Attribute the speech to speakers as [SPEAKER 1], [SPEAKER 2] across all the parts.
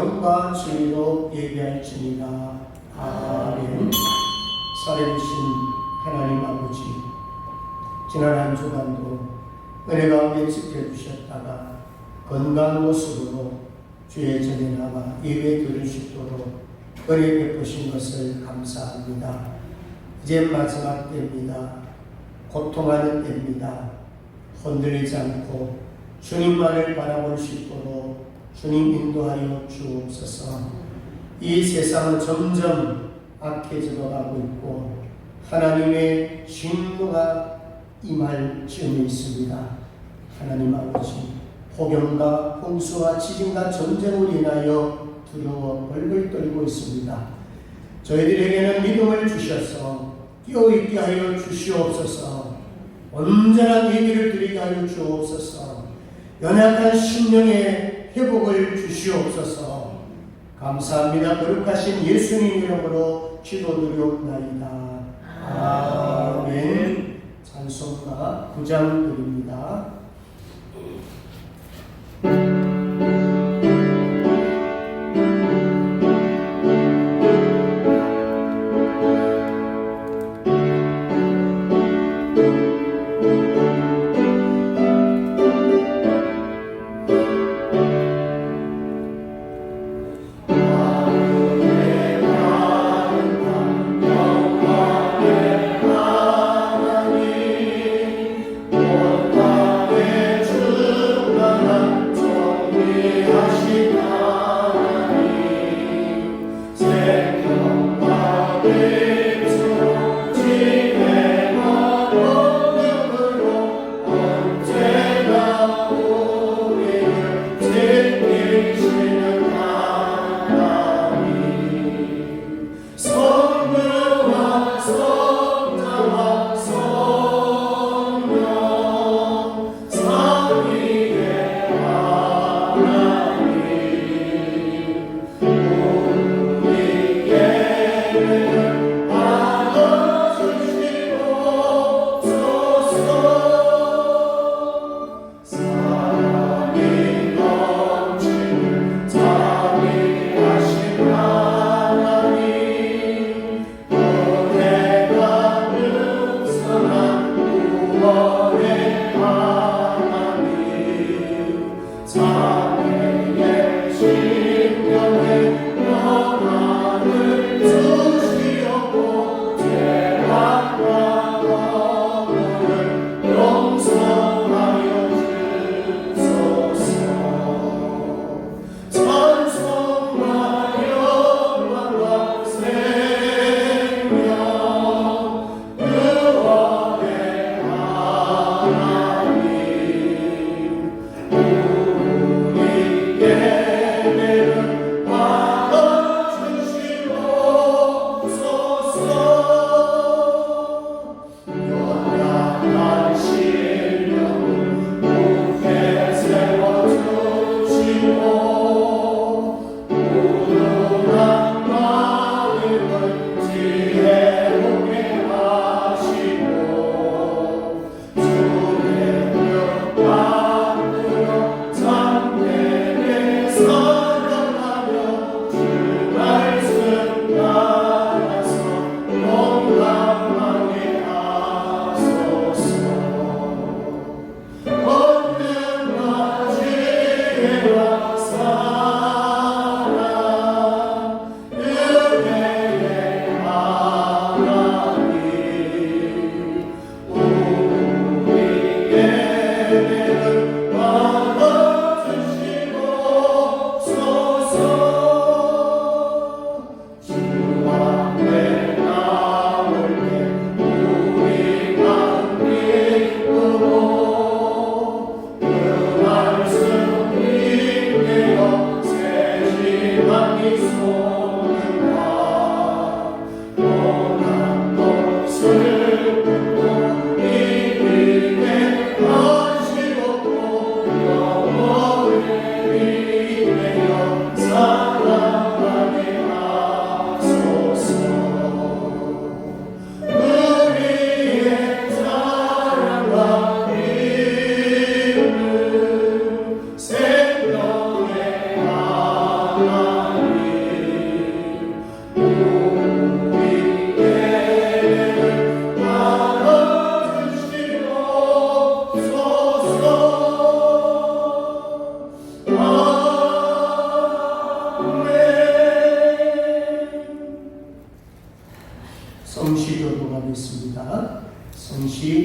[SPEAKER 1] 영과 진리로 예배할지니라. 아멘. 살아계신 하나님 아버지, 지난 한 주간도 은혜 가운데 지켜주셨다가 건강한 모습으로 주의 전에 나와 예배 드릴 수 있도록 은혜 베푸신 것을 감사합니다. 이제 마지막 때입니다. 고통하는 때입니다. 흔들리지 않고 주님만을 바라볼 수 있도록 주님 인도하여 주옵소서. 이 세상은 점점 악해져 가고 있고 하나님의 진노가 임할 즈음에 있습니다. 하나님 아버지, 폭염과 홍수와 지진과 전쟁으로 인하여 두려워 벌벌 떨고 있습니다. 저희들에게는 믿음을 주셔서 깨어있게 하여 주시옵소서. 온전한 예배를 드리게 하여 주옵소서. 연약한 심령의 회복을 주시옵소서. 감사합니다. 거룩하신 예수님 이름으로 기도드리옵나이다. 아멘. 찬송가 9장 드립니다.
[SPEAKER 2] 생명과 빛으로 지내가고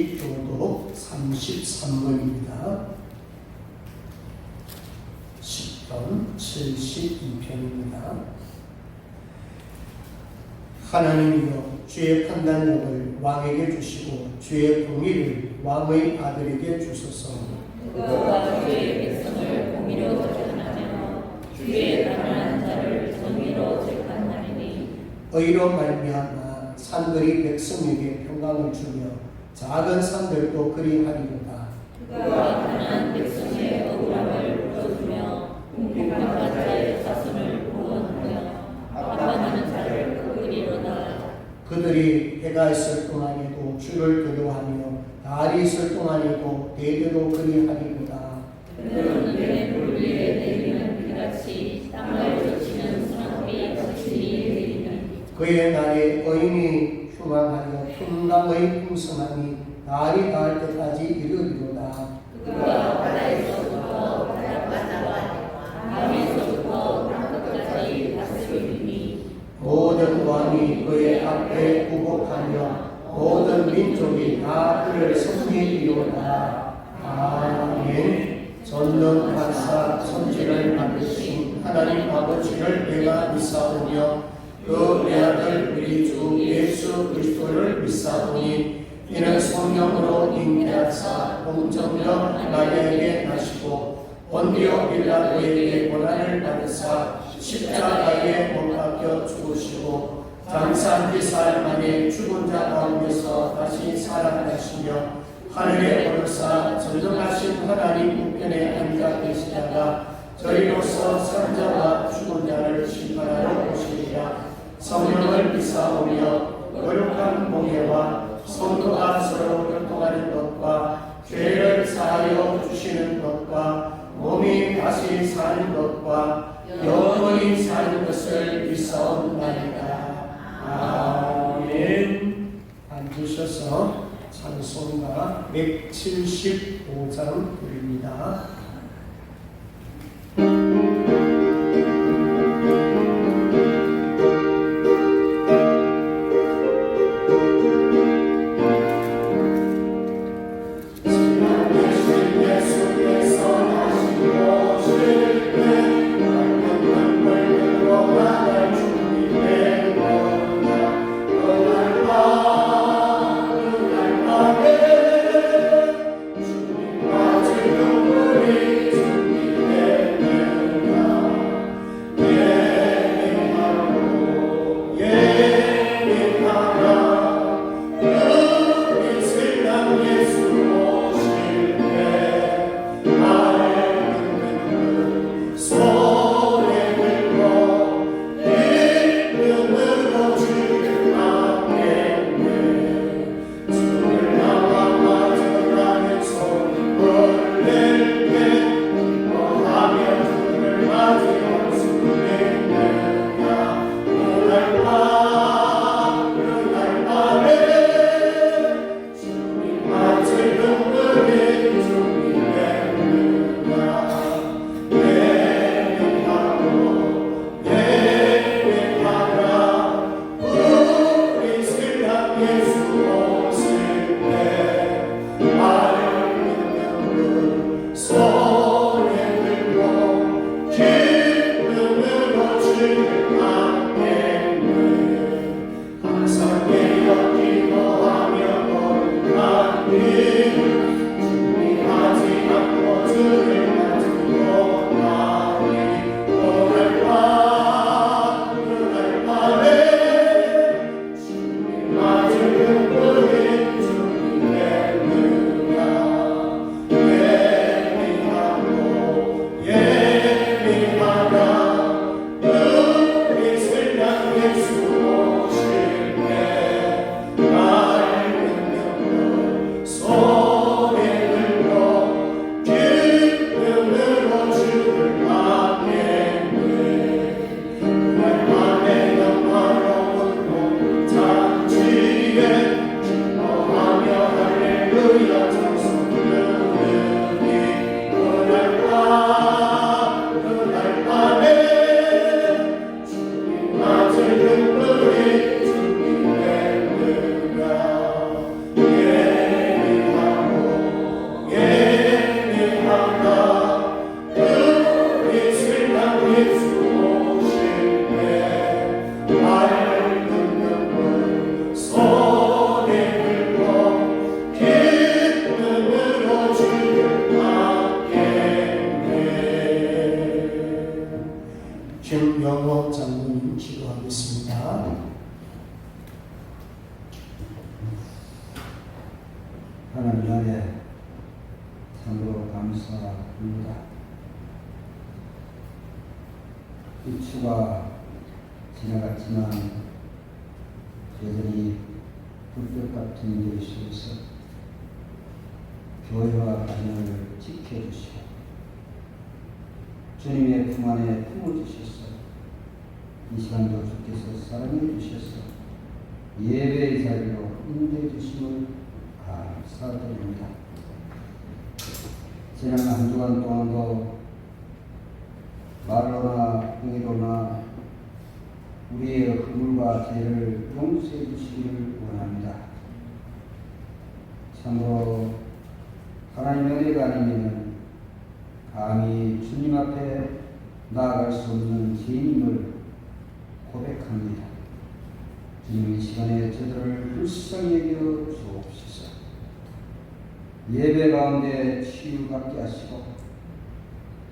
[SPEAKER 1] 시교독 33번입니다. 10편 72편입니다. 하나님이여 주의 판단력을 왕에게 주시고 주의 공의를 왕의 아들에게 주소서.
[SPEAKER 2] 그가 주의 백성을 공의로 재판하며 주의 가난한 자를 정의로 재판하리니
[SPEAKER 1] 의로 말미암아 산들이 백성에게 평강을 주며 작은 산들도 그리하리로다.
[SPEAKER 2] 그가 가난한 백성의 억울함을 풀어주며 공평한 자의 자손을 구원하며 아파하는 자를 꺾으리로다.
[SPEAKER 1] 그들이 해가 있을 동안에도 주를 두려워하며 달이 있을 동안에도 대대로 그리하리로다.
[SPEAKER 2] 그는 내 물 위에 내리는 비같이 땅을 적시는 소나비 같이 내리니
[SPEAKER 1] 그의 날에 의인이 흉왕하여 풍랑의 풍성함이 달이 닿을 때까지 이르리로다.
[SPEAKER 2] 그가 바다에서부터 바닷가와 밤에서부터 땅끝까지 다스리니
[SPEAKER 1] 모든 왕이 그의 앞에 굴복하며 모든 민족이 다 그를 섬기리로다. 아멘. 전능하사 천지를 만드신 하나님 아버지를 내가 믿사오며 그 내 아들 우리 주 예수 그리스도를 믿사오니 이는 성령으로 잉태하사 공정령 마리아에게 나시고 본디오 빌라도에게 고난을 받으사 십자가에 못 박혀 죽으시고 장사 4일 만에 죽은 자 가운데서 다시 살아나시며 하늘에 오르사 전능하신 하나님 우편에 앉아 계시다가 저희로서 산자와 죽은 자를 심판하러 오시리라. 성령을 믿사오며 거룩한 공예와 성도가 서로 교통하는 것과 죄를 사하여 주시는 것과 몸이 다시 사는 것과 영원히 사는 것을 믿사옵나이다. 아멘. 앉으셔서 찬송가 175장 드립니다.
[SPEAKER 3] 하나님 안에 참으로 감사합니다. 이 주가 지나갔지만 여전히 불볕 같은 일 속에서 교회와 가정을 지켜주시고 주님의 품 안에 품어주셔서 이 시간도 주께서 사랑해 주셔서 예배의 자리로 인도해 주심을 감사드립니다. 지난 한 주간 동안도 말로나 행위로나 우리의 허물과 죄를 용서해 주시기를 원합니다. 참으로 하나님의 은혜가 아니면 감히 주님 앞에 나아갈 수 없는 죄인임을 고백합니다. 주님 이 시간에 저들을 불쌍히 여겨 주옵소서. 예배 가운데 치유받게 하시고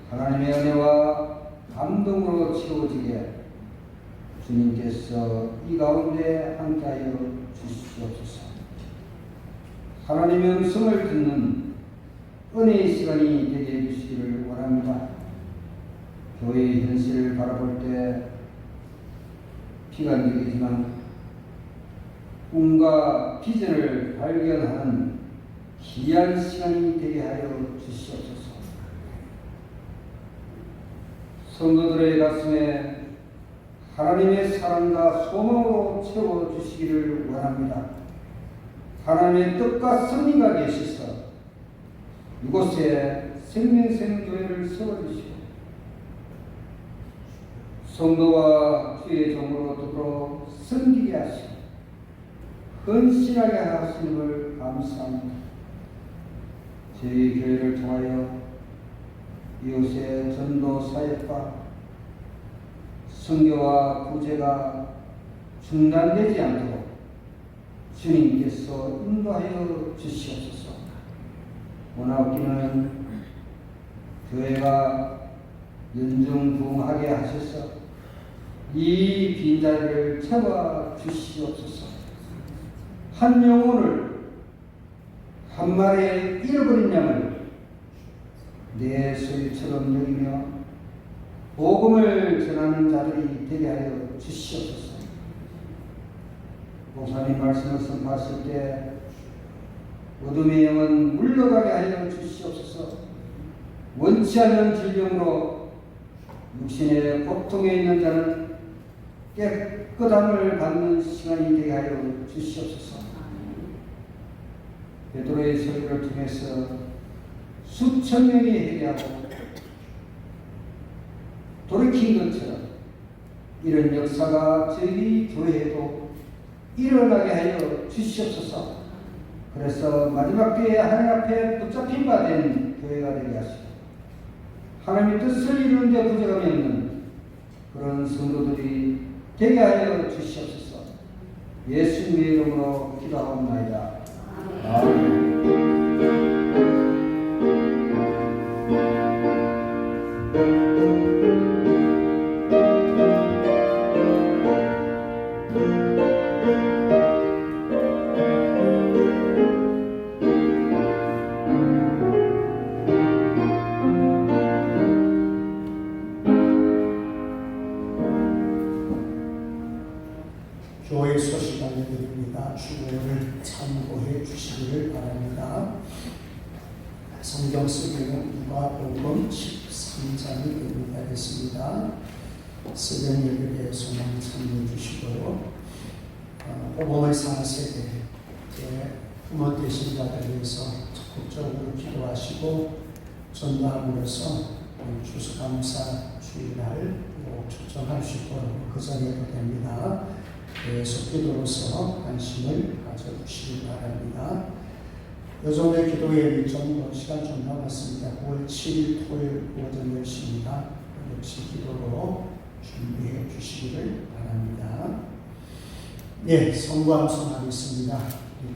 [SPEAKER 3] 하나님의 은혜와 감동으로 채워지게 주님께서 이 가운데 함께하여 주시옵소서. 하나님의 음성을 듣는 은혜의 시간이 되게 해주시기를 원합니다. 교회의 현실을 바라볼 때 비관적이지만 꿈과 비전을 발견하는 귀한 시간이 되게 하여 주시옵소서. 성도들의 가슴에 하나님의 사랑과 소망으로 채워주시기를 원합니다. 하나님의 뜻과 승리가 계시서 이곳에 생명생교회를 세워주시고 성도와 주의 종으로 더불어 섬기게 하시고 헌신하게 하시는 걸 감사합니다. 저희 교회를 통하여 이웃의 전도 사역과 선교와 구제가 중단되지 않도록 주님께서 인도하여 주시옵소서. 원하옵기는 교회가 연중부흥하게 하셔서 이 빈자리를 채워 주시옵소서. 한 영혼을 한 마리에 잃어버린 양을 내 소유처럼 여기며 복음을 전하는 자들이 되게 하여 주시옵소서. 목사님 말씀을 선포하실 때 어둠의 영은 물러가게 하여 주시옵소서. 원치 않는 질병으로 육신의 고통에 있는 자는 깨끗함을 받는 시간이 되게 하여 주시옵소서. 베드로의 소리를 통해서 수천 명이 회개하고 돌이킨 것처럼 이런 역사가 저희 교회에도 일어나게 하여 주시옵소서. 그래서 마지막 때에 하나님 앞에 붙잡힌 바 된 교회가 되게 하시고 하나님의 뜻을 이루는 데 부족함이 없는 그런 성도들이 되게 하여 주시옵소서. 예수님의 이름으로 기도하옵나이다. 아멘.
[SPEAKER 1] 교회 소식 알려드립니다. 주보를 참고해 주시기를 바랍니다. 성경 쓰기는 누가복음 13장이 됩니다. 됐습니다. 쓰는 예배에 소망 참여해 주시고요. 복음의 4세대의 부모 되신 자들 위해서 적극적으로 기도하시고 전도함으로써 추수감사 주일날 초청할 수 있도록 그 전에도 됩니다. 계속 기도로서 관심을 가져주시기 바랍니다. 요즘에 기도의 일정 시간 좀 남았습니다. 9월 7일 토요일 오전 10시입니다. 역시 기도로 준비해 주시기를 바랍니다. 네, 성구함송하겠습니다.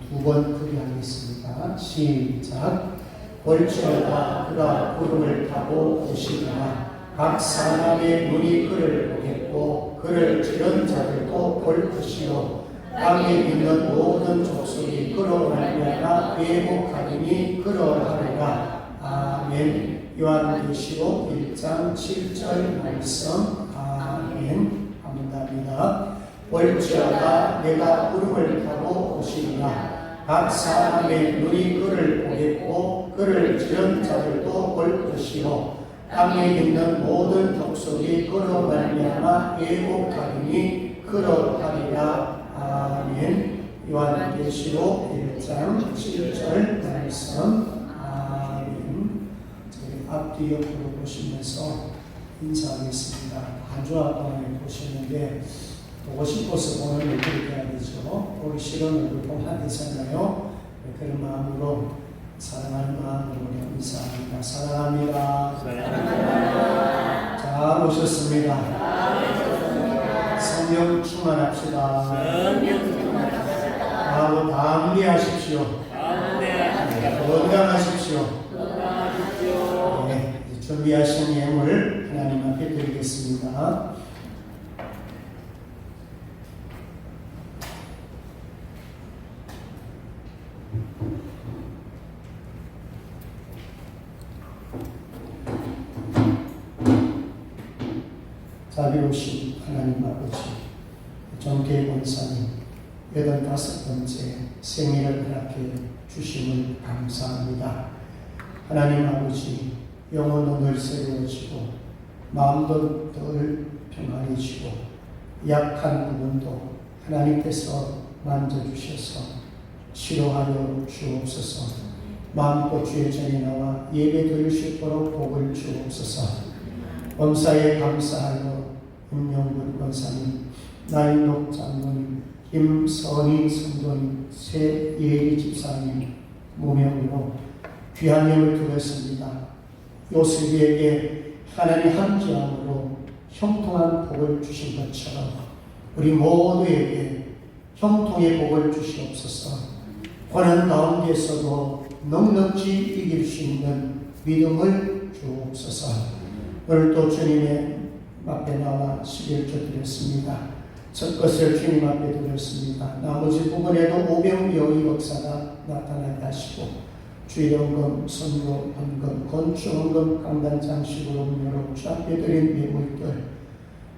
[SPEAKER 1] 두 번 크게 하겠습니다. 시작. 월철과 그가 구름을 타고 오시리라. 각 사람의 눈이 그를 보겠고 그를 찌른 자들도 볼 것이요 땅에 있는 모든 족속이 그로 말미암아 회복하리니 그러하리라. 아멘. 요한계시록 1장 7절 말씀. 아멘. 감사합니다. 볼지어다 내가 구름을 타고 오시리라. 각 사람의 눈이 그를 보겠고 그를 지른 자들도 볼 것이요 땅에 있는 모든 족속이 그로 말미암아 회복하리니 그러하리라. 아멘. 요한계시록 1장 7절 말씀. 아멘. 저희 앞뒤 옆으로 보시면서 인사하겠습니다. 한 주 동안에 보시는데 보고 싶어서 보는 얼굴이 돼야 되죠. 보기 싫은 얼굴 보면 안 되잖아요. 그런 마음으로 사랑하는 마음으로 인사합니다. 사랑합니다. 사랑합니다. 잘 오셨습니다. 성령 충만합시다. 마음을 담대하십시오. 건강하십시오. 네, 준비하신 예물 하나님 앞에 드리겠습니다. 자비로우신 하나님 아버지, 정계 권사님 85번째 생일을 허락해 주심을 감사합니다. 하나님 아버지, 영혼도 늘 새로워지고 마음도 늘 평안해지고 약한 부분도 하나님께서 만져주셔서 치료하여 주옵소서. 마음껏 주의 전에 나와 예배 드릴 수 있도록 복을 주옵소서. 범사에 감사하여 임영근 권사님, 나인록 장로님, 김선희 성도님, 새예리 집사님 무명으로 귀한 예물 드렸습니다. 요셉에게 하나님 함께함으로 형통한 복을 주신 것처럼 우리 모두에게 형통의 복을 주시옵소서. 고난 가운데서도 넉넉히 이길 수 있는 믿음을 주옵소서. 오늘도 주님의 앞에 나와 11조 드렸습니다. 첫 것을 주님 앞에 드렸습니다. 나머지 부분에도 오병이어의 역사가 나타나게 하시고 주일원금, 선거, 헌금, 건축원금, 강단장식으로 문여로 주 앞에 드린 예물들,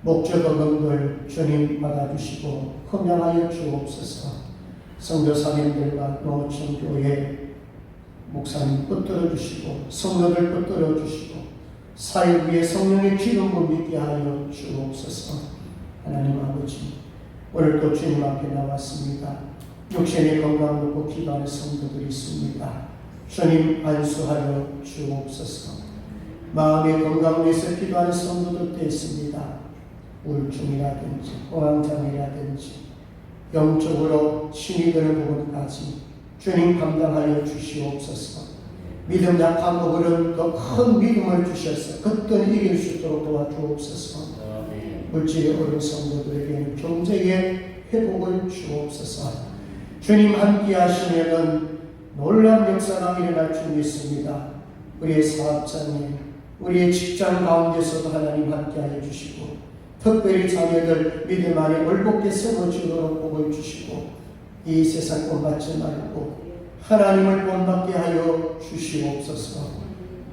[SPEAKER 1] 목적어금들 주님 받아주시고 헌명하여 주옵소서. 성도사님들과 농어촌교회 목사님 붙들어 주시고 성도들 붙들어 주시고 사역 위에 성령의 기름을 믿게 하여 주옵소서. 하나님 아버지, 오늘도 주님 앞에 나왔습니다. 육신의 건강 놓고 기도하는 성도들이 있습니다. 주님 안수하여 주옵소서. 마음의 건강 위해서 기도하는 성도들도 있습니다. 우울증이라든지 공황장애라든지 영적으로 힘이 드는 부분까지 주님 감당하여 주시옵소서. 믿음 약한 부분은 더 큰 믿음을 주셔서 그때는 이길 수 있도록 도와주옵소서. 물질의 어려운 성도들에게는 경제의 회복을 주옵소서. 주님 함께 하시면은 놀라운 역사가 일어날 줄 믿습니다. 우리의 사업장에 우리의 직장 가운데서도 하나님 함께 하여 주시고 특별히 자녀들 믿음 안에 올곧게 세워주도록 복을 주시고 이 세상 본받지 말고 하나님을 본받게 하여 주시옵소서.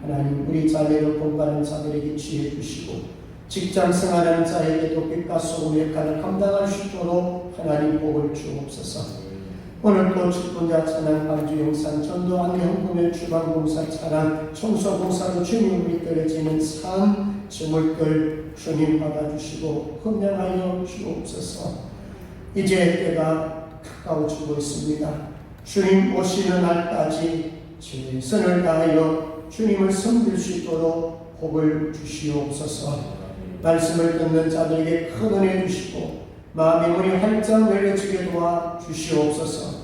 [SPEAKER 1] 하나님 우리 자녀를 본받는 자들에게 지혜 주시고 직장 생활하는 자에게도 빛과 소금의 역할을 감당할 수 있도록 하나님 복을 주옵소서. 오늘도 직분자 찬양, 반주 영상, 전도 안개헌금의 주방봉사 찬양, 청소봉사로 주님을 믿들어지는 산 제물들 주님 받아주시고 헌명하여 주옵소서. 이제 때가 가까워지고 있습니다. 주님 오시는 날까지 최선을 다하여 주님을 섬길 수 있도록 복을 주시옵소서. 말씀을 듣는 자들에게 큰 은혜 주시고 마음의 문이 활짝 열려지게 도와 주시옵소서.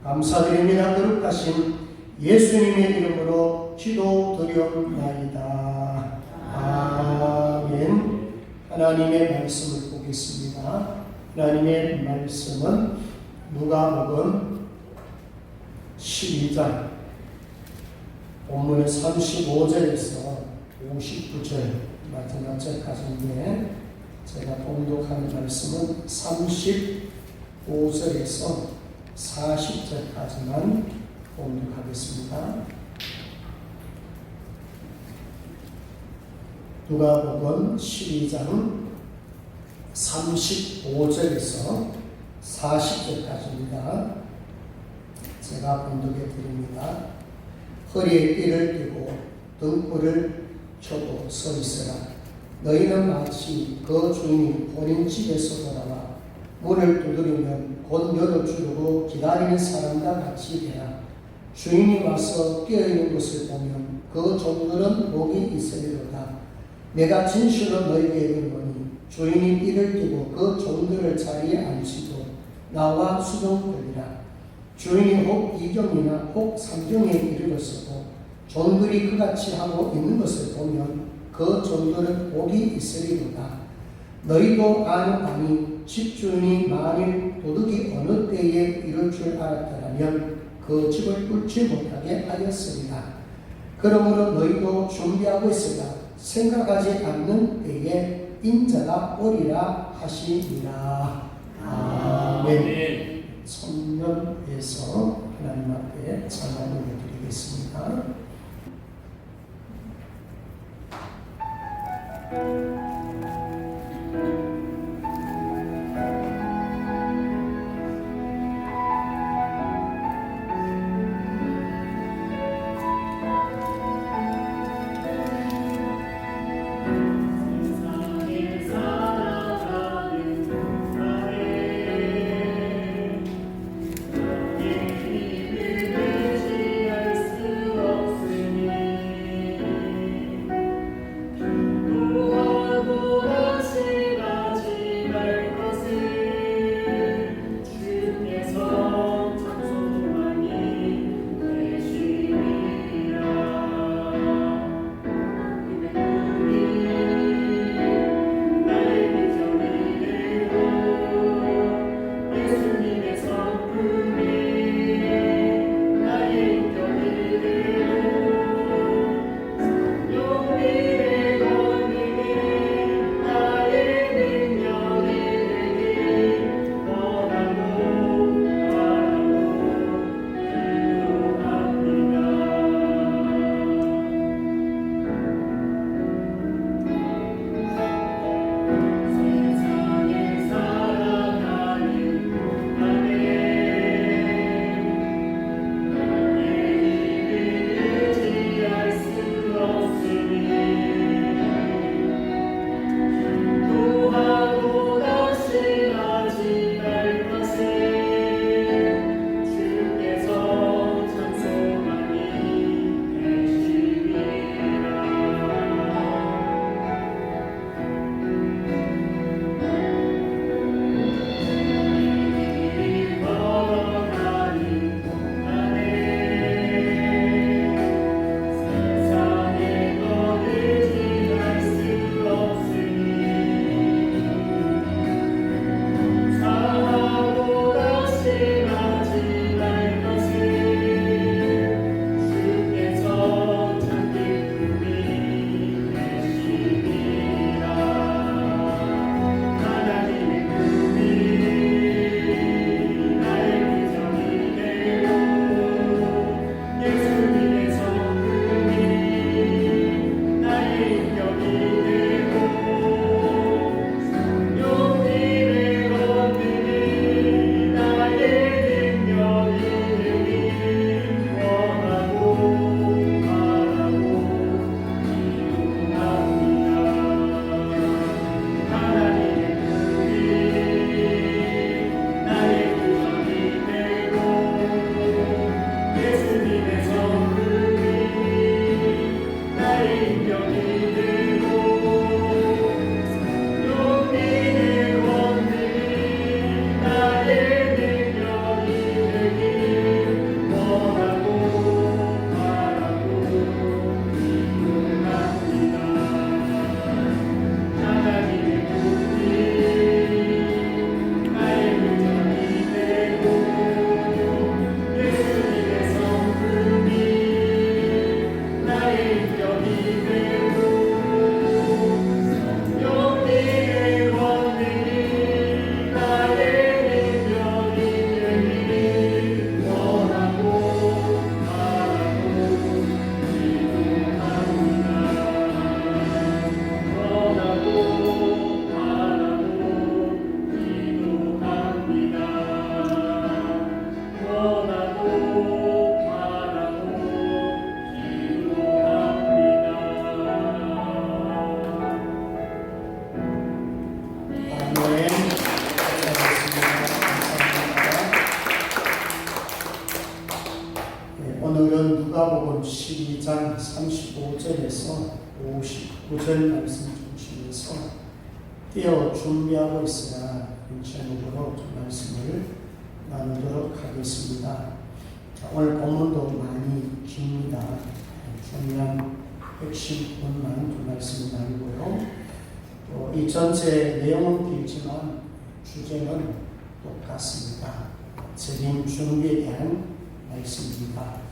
[SPEAKER 1] 감사드립니다. 거룩하신 예수님의 이름으로 기도드리옵나이다. 아멘. 하나님의 말씀을 보겠습니다. 하나님의 말씀은 누가복음 12장 본문의 35절에서 59절 마지막 절까지인데 제가 봉독하는 말씀은 38절에서 5절에서 40절까지만 봉독하겠습니다. 누가복음 12장 35절에서 40절까지입니다. 제가 봉독해 드립니다. 허리에 띠를 띠고 등불을 켜고 서 있으라. 너희는 마치 그 주인이 본인 집에서 돌아와 문을 두드리면 곧 열어주려고 기다리는 사람과 같이 되라. 주인이 와서 깨어있는 것을 보면 그 종들은 복이 있으리로다. 내가 진실로 너희에게 이르노니 주인이 띠를 띠고 그 종들을 자리에 앉히고 나와 수종되리라. 주인이 혹 2경이나 혹 3경에 이르렀었고 종들이 그같이 하고 있는 것을 보면 그 종들은 복이 있으리로다. 너희도 아니 집주인이 만일 도둑이 어느 때에 이룰 줄 알았더라면 그 집을 뚫지 못하게 하였으리라. 그러므로 너희도 준비하고 있으라. 생각하지 않는 때에 인자가 오리라 하시니라. 아멘. 손념에서 하나님 앞에 찬양을 드리겠습니다.
[SPEAKER 4] 주
[SPEAKER 1] 마가복음 12장 35절에서 59절 말씀 주시면서 띄어 준비하고 있으라 제목으로 말씀을 나누도록 하겠습니다. 오늘 본문도 많이 깁니다. 중요한 핵심 부분만 두 말씀을 나누고요. 이 전체 내용은 길지만 주제는 똑같습니다. 재림 준비에 대한 말씀입니다.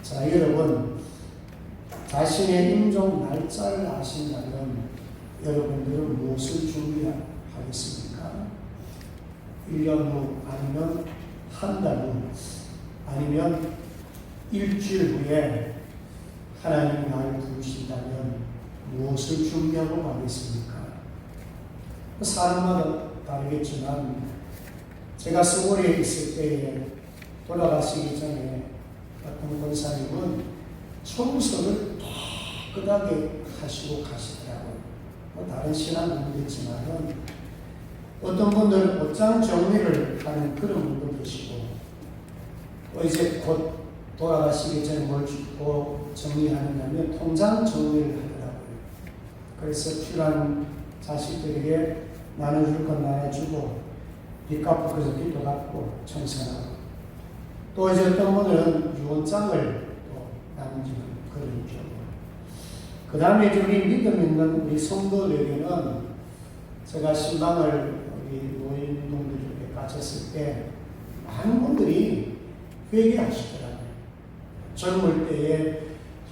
[SPEAKER 1] 자, 여러분, 자신의 임종 날짜를 아신다면 여러분들은 무엇을 준비하겠습니까? 1년 후, 아니면 한 달 후, 아니면 일주일 후에 하나님 나를 부르신다면 무엇을 준비하고 가겠습니까? 사람마다 다르겠지만 제가 서울에 있을 때에 돌아가시기 전에 어떤 권사님은 청소를 깨끗하게 하시고 가시더라고요. 다른 신앙은 모르겠지만은 어떤 분들은 옷장 정리를 하는 그런 분도 계시고 또 이제 곧 돌아가시기 전에 뭘 정리하느냐면 통장 정리를 하더라고요. 그래서 필요한 자식들에게 나눠줄 건 나눠주고 빚 갚을 것은 빚도 갚고 청산하고 또 이제 어떤 분은 유언장을 또 남기는 그런 경우. 그 다음에 우리 믿음 있는 우리 성도들에게는 제가 신방을 우리 노인동들에게 가졌을 때 많은 분들이 회개하시더라고요. 젊을 때에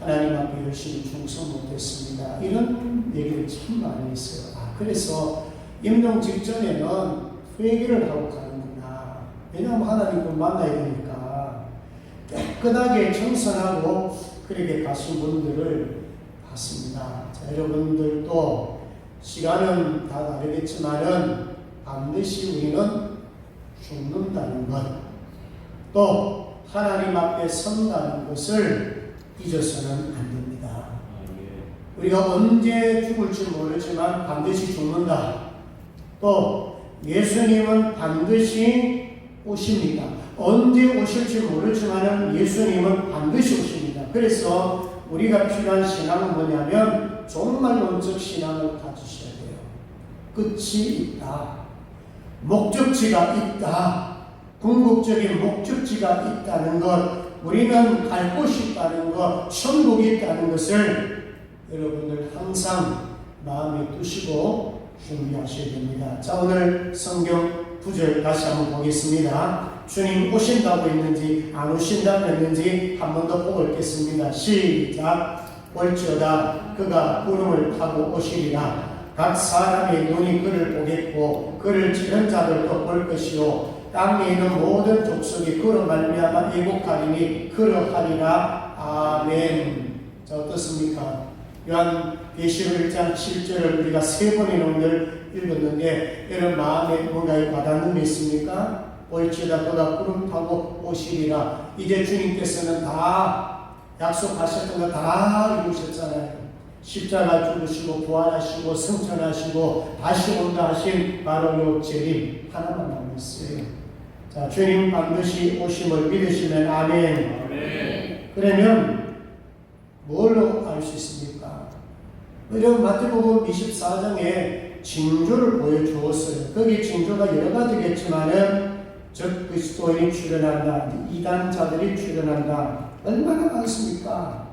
[SPEAKER 1] 하나님 앞에 열심히 충성 못했습니다. 이런 얘기를 참 많이 했어요. 그래서 임종 직전에는 회개를 하고 가는구나. 왜냐하면 하나님을 만나야 되니까 깨끗하게 청산하고 그렇게 가신 분들을 봤습니다. 자, 여러분들도 시간은 다 다르겠지만은 반드시 우리는 죽는다는 것, 또 하나님 앞에 선다는 것을 잊어서는 안 됩니다. 우리가 언제 죽을지 모르지만 반드시 죽는다. 또 예수님은 반드시 오십니다. 언제 오실지 모르지만 예수님은 반드시 오십니다. 그래서 우리가 필요한 신앙은 뭐냐면 정말 원적 신앙을 가지셔야 돼요. 끝이 있다. 목적지가 있다. 궁극적인 목적지가 있다는 것, 우리는 갈 곳이 있다는 것, 천국이 있다는 것을 여러분들 항상 마음에 두시고 준비하셔야 됩니다. 자, 오늘 성경 구절 다시 한번 보겠습니다. 주님 오신다고 했는지 안 오신다고 했는지 한 번 더 보고 읽겠습니다. 시작. 볼지어다 그가 구름을 타고 오시리라. 각 사람의 눈이 그를 보겠고 그를 치는 자들도 볼 것이요 땅에 있는 모든 족속이 그로 말미암아 애곡하리니 그러하리라. 아멘. 자, 어떻습니까? 요한계시록 1장 7절을 우리가 3번이나 오늘 읽었는데 여러분 마음에 뭔가 와닿는 게 있습니까? 볼지어다 그가 구름 타고 오시리라. 이제 주님께서는 다 약속하셨던 거 다 이루셨잖아요. 십자가 죽으시고 부활하시고 승천하시고 다시 온다 하신 바로 요 재림 하나만 남았어요. 자, 주님 반드시 오심을 믿으시면 아멘.
[SPEAKER 2] 아멘.
[SPEAKER 1] 그러면 뭘로 알 수 있습니까? 여러분 마태복음 24장에 징조를 보여주었어요. 거기 징조가 여러 가지겠지만은 적 그리스도인이 출현한다, 이단자들이 출현한다. 얼마나 많습니까?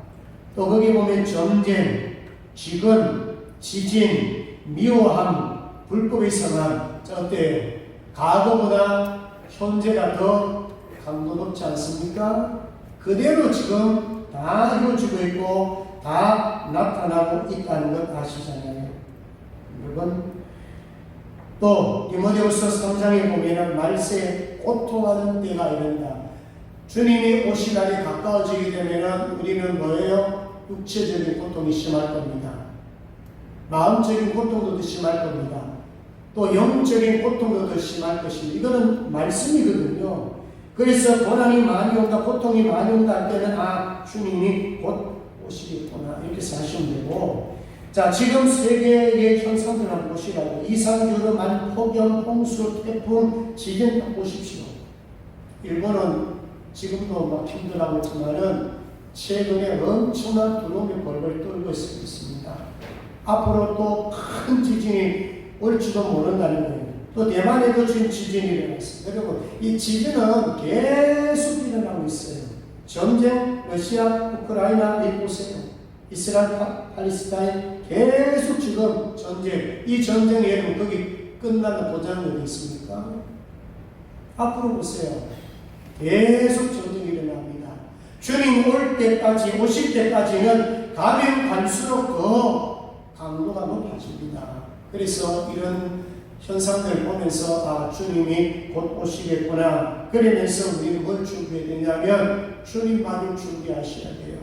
[SPEAKER 1] 또 거기 보면 전쟁, 지근, 지진, 미워함, 불법의 성함. 자, 어때요? 과거보다 현재가 더 강도 높지 않습니까? 그대로 지금 다 이루어지고 있고 다 나타나고 있다는 것 아시잖아요. 여러분, 또 디모데후서 3장에 보면 말세에 고통하는 때가 이른다. 주님이 오실 날이 가까워지게 되면 우리는 뭐예요? 육체적인 고통이 심할 겁니다. 마음적인 고통도 더 심할 겁니다. 또 영적인 고통도 더 심할 것입니다. 이거는 말씀이거든요. 그래서 고난이 많이 온다, 고통이 많이 온다 할 때는 주님이 곧 오시겠구나 이렇게 사시면 되고, 자, 지금 세계의 현상들 한번 보시라고. 이상주로만 폭염, 홍수, 태풍, 지진 보십시오. 일본은 지금도 막 힘들어하고 있지만은 최근에 엄청난 두려움이 벌벌 떨고 있습니다. 앞으로 또 큰 지진이 올지도 모른다는 거예요. 또 대만에도 지금 지진이 일어났습니다. 여러분, 이 지진은 계속 일어나고 있어요. 전쟁, 러시아, 우크라이나, 이 보세요. 이스라엘, 팔레스타인 계속 지금 전쟁. 이 전쟁이 여러분 거기 끝나는 보장이 어디 있습니까? 앞으로 보세요. 계속 전쟁이 일어납니다. 주님 올 때까지, 오실 때까지는 가면 갈수록 더 강도가 높아집니다. 그래서 이런 현상들을 보면서 아, 주님이 곧 오시겠구나. 그러면서 우리는 뭘 준비해야 되냐면 주님 받을 준비하셔야 돼요.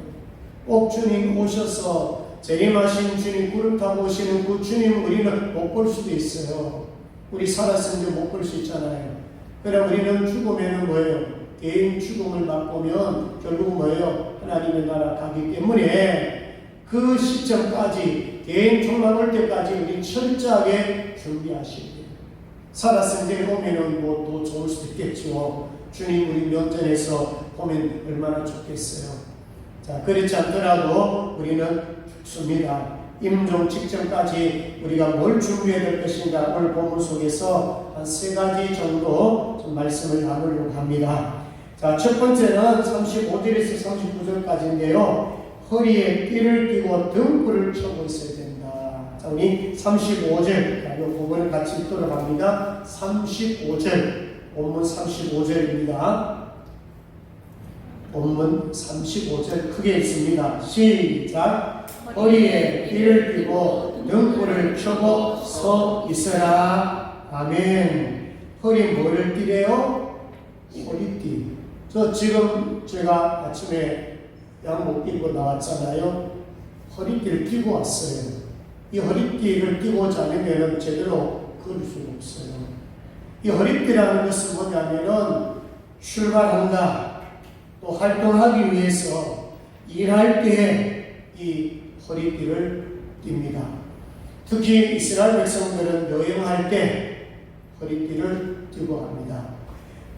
[SPEAKER 1] 꼭 주님 오셔서 재림하신 주님 구름 타고 오시는 그 주님 우리는 못 볼 수도 있어요. 우리 살았으면 못 볼 수 있잖아요. 그럼 우리는 죽으면 뭐예요? 개인 죽음을 맛보면 결국 뭐예요? 하나님의 나라 가기 때문에 그 시점까지 개인 종말 올 때까지 우리 철저하게 준비하셔야 돼요. 살았을 때 보면은 뭐 더 좋을 수도 있겠죠. 주님 우리 면전에서 보면 얼마나 좋겠어요. 자, 그렇지 않더라도 우리는 죽습니다. 임종 직전까지 우리가 뭘 준비해야 될 것인가 오늘 본문 속에서 한 3가지 정도 좀 말씀을 나누려고 합니다. 자, 첫 번째는 35절에서 39절까지인데요. 허리에 띠를 띠고 등불을 켜고 있어야 된다. 자, 우리 35절, 이 부분을 같이 읽도록 합니다. 35절, 본문 35절입니다. 본문 35절 크게 읽습니다. 시작. 허리에 띠를 띠고 등불을 켜고 서 있어라. 아멘. 허리에 뭐를 띠래요? 허리띠. 저 지금 제가 아침에 양복 입고 나왔잖아요. 허리띠를 끼고 왔어요. 이 허리띠를 끼고자 하면 제대로 걸을 수가 없어요. 이 허리띠라는 것은 뭐냐면은 출발한다, 또 활동하기 위해서 일할 때에 이 허리띠를 띱니다. 특히 이스라엘 백성들은 여행할 때 허리띠를 띠고 합니다.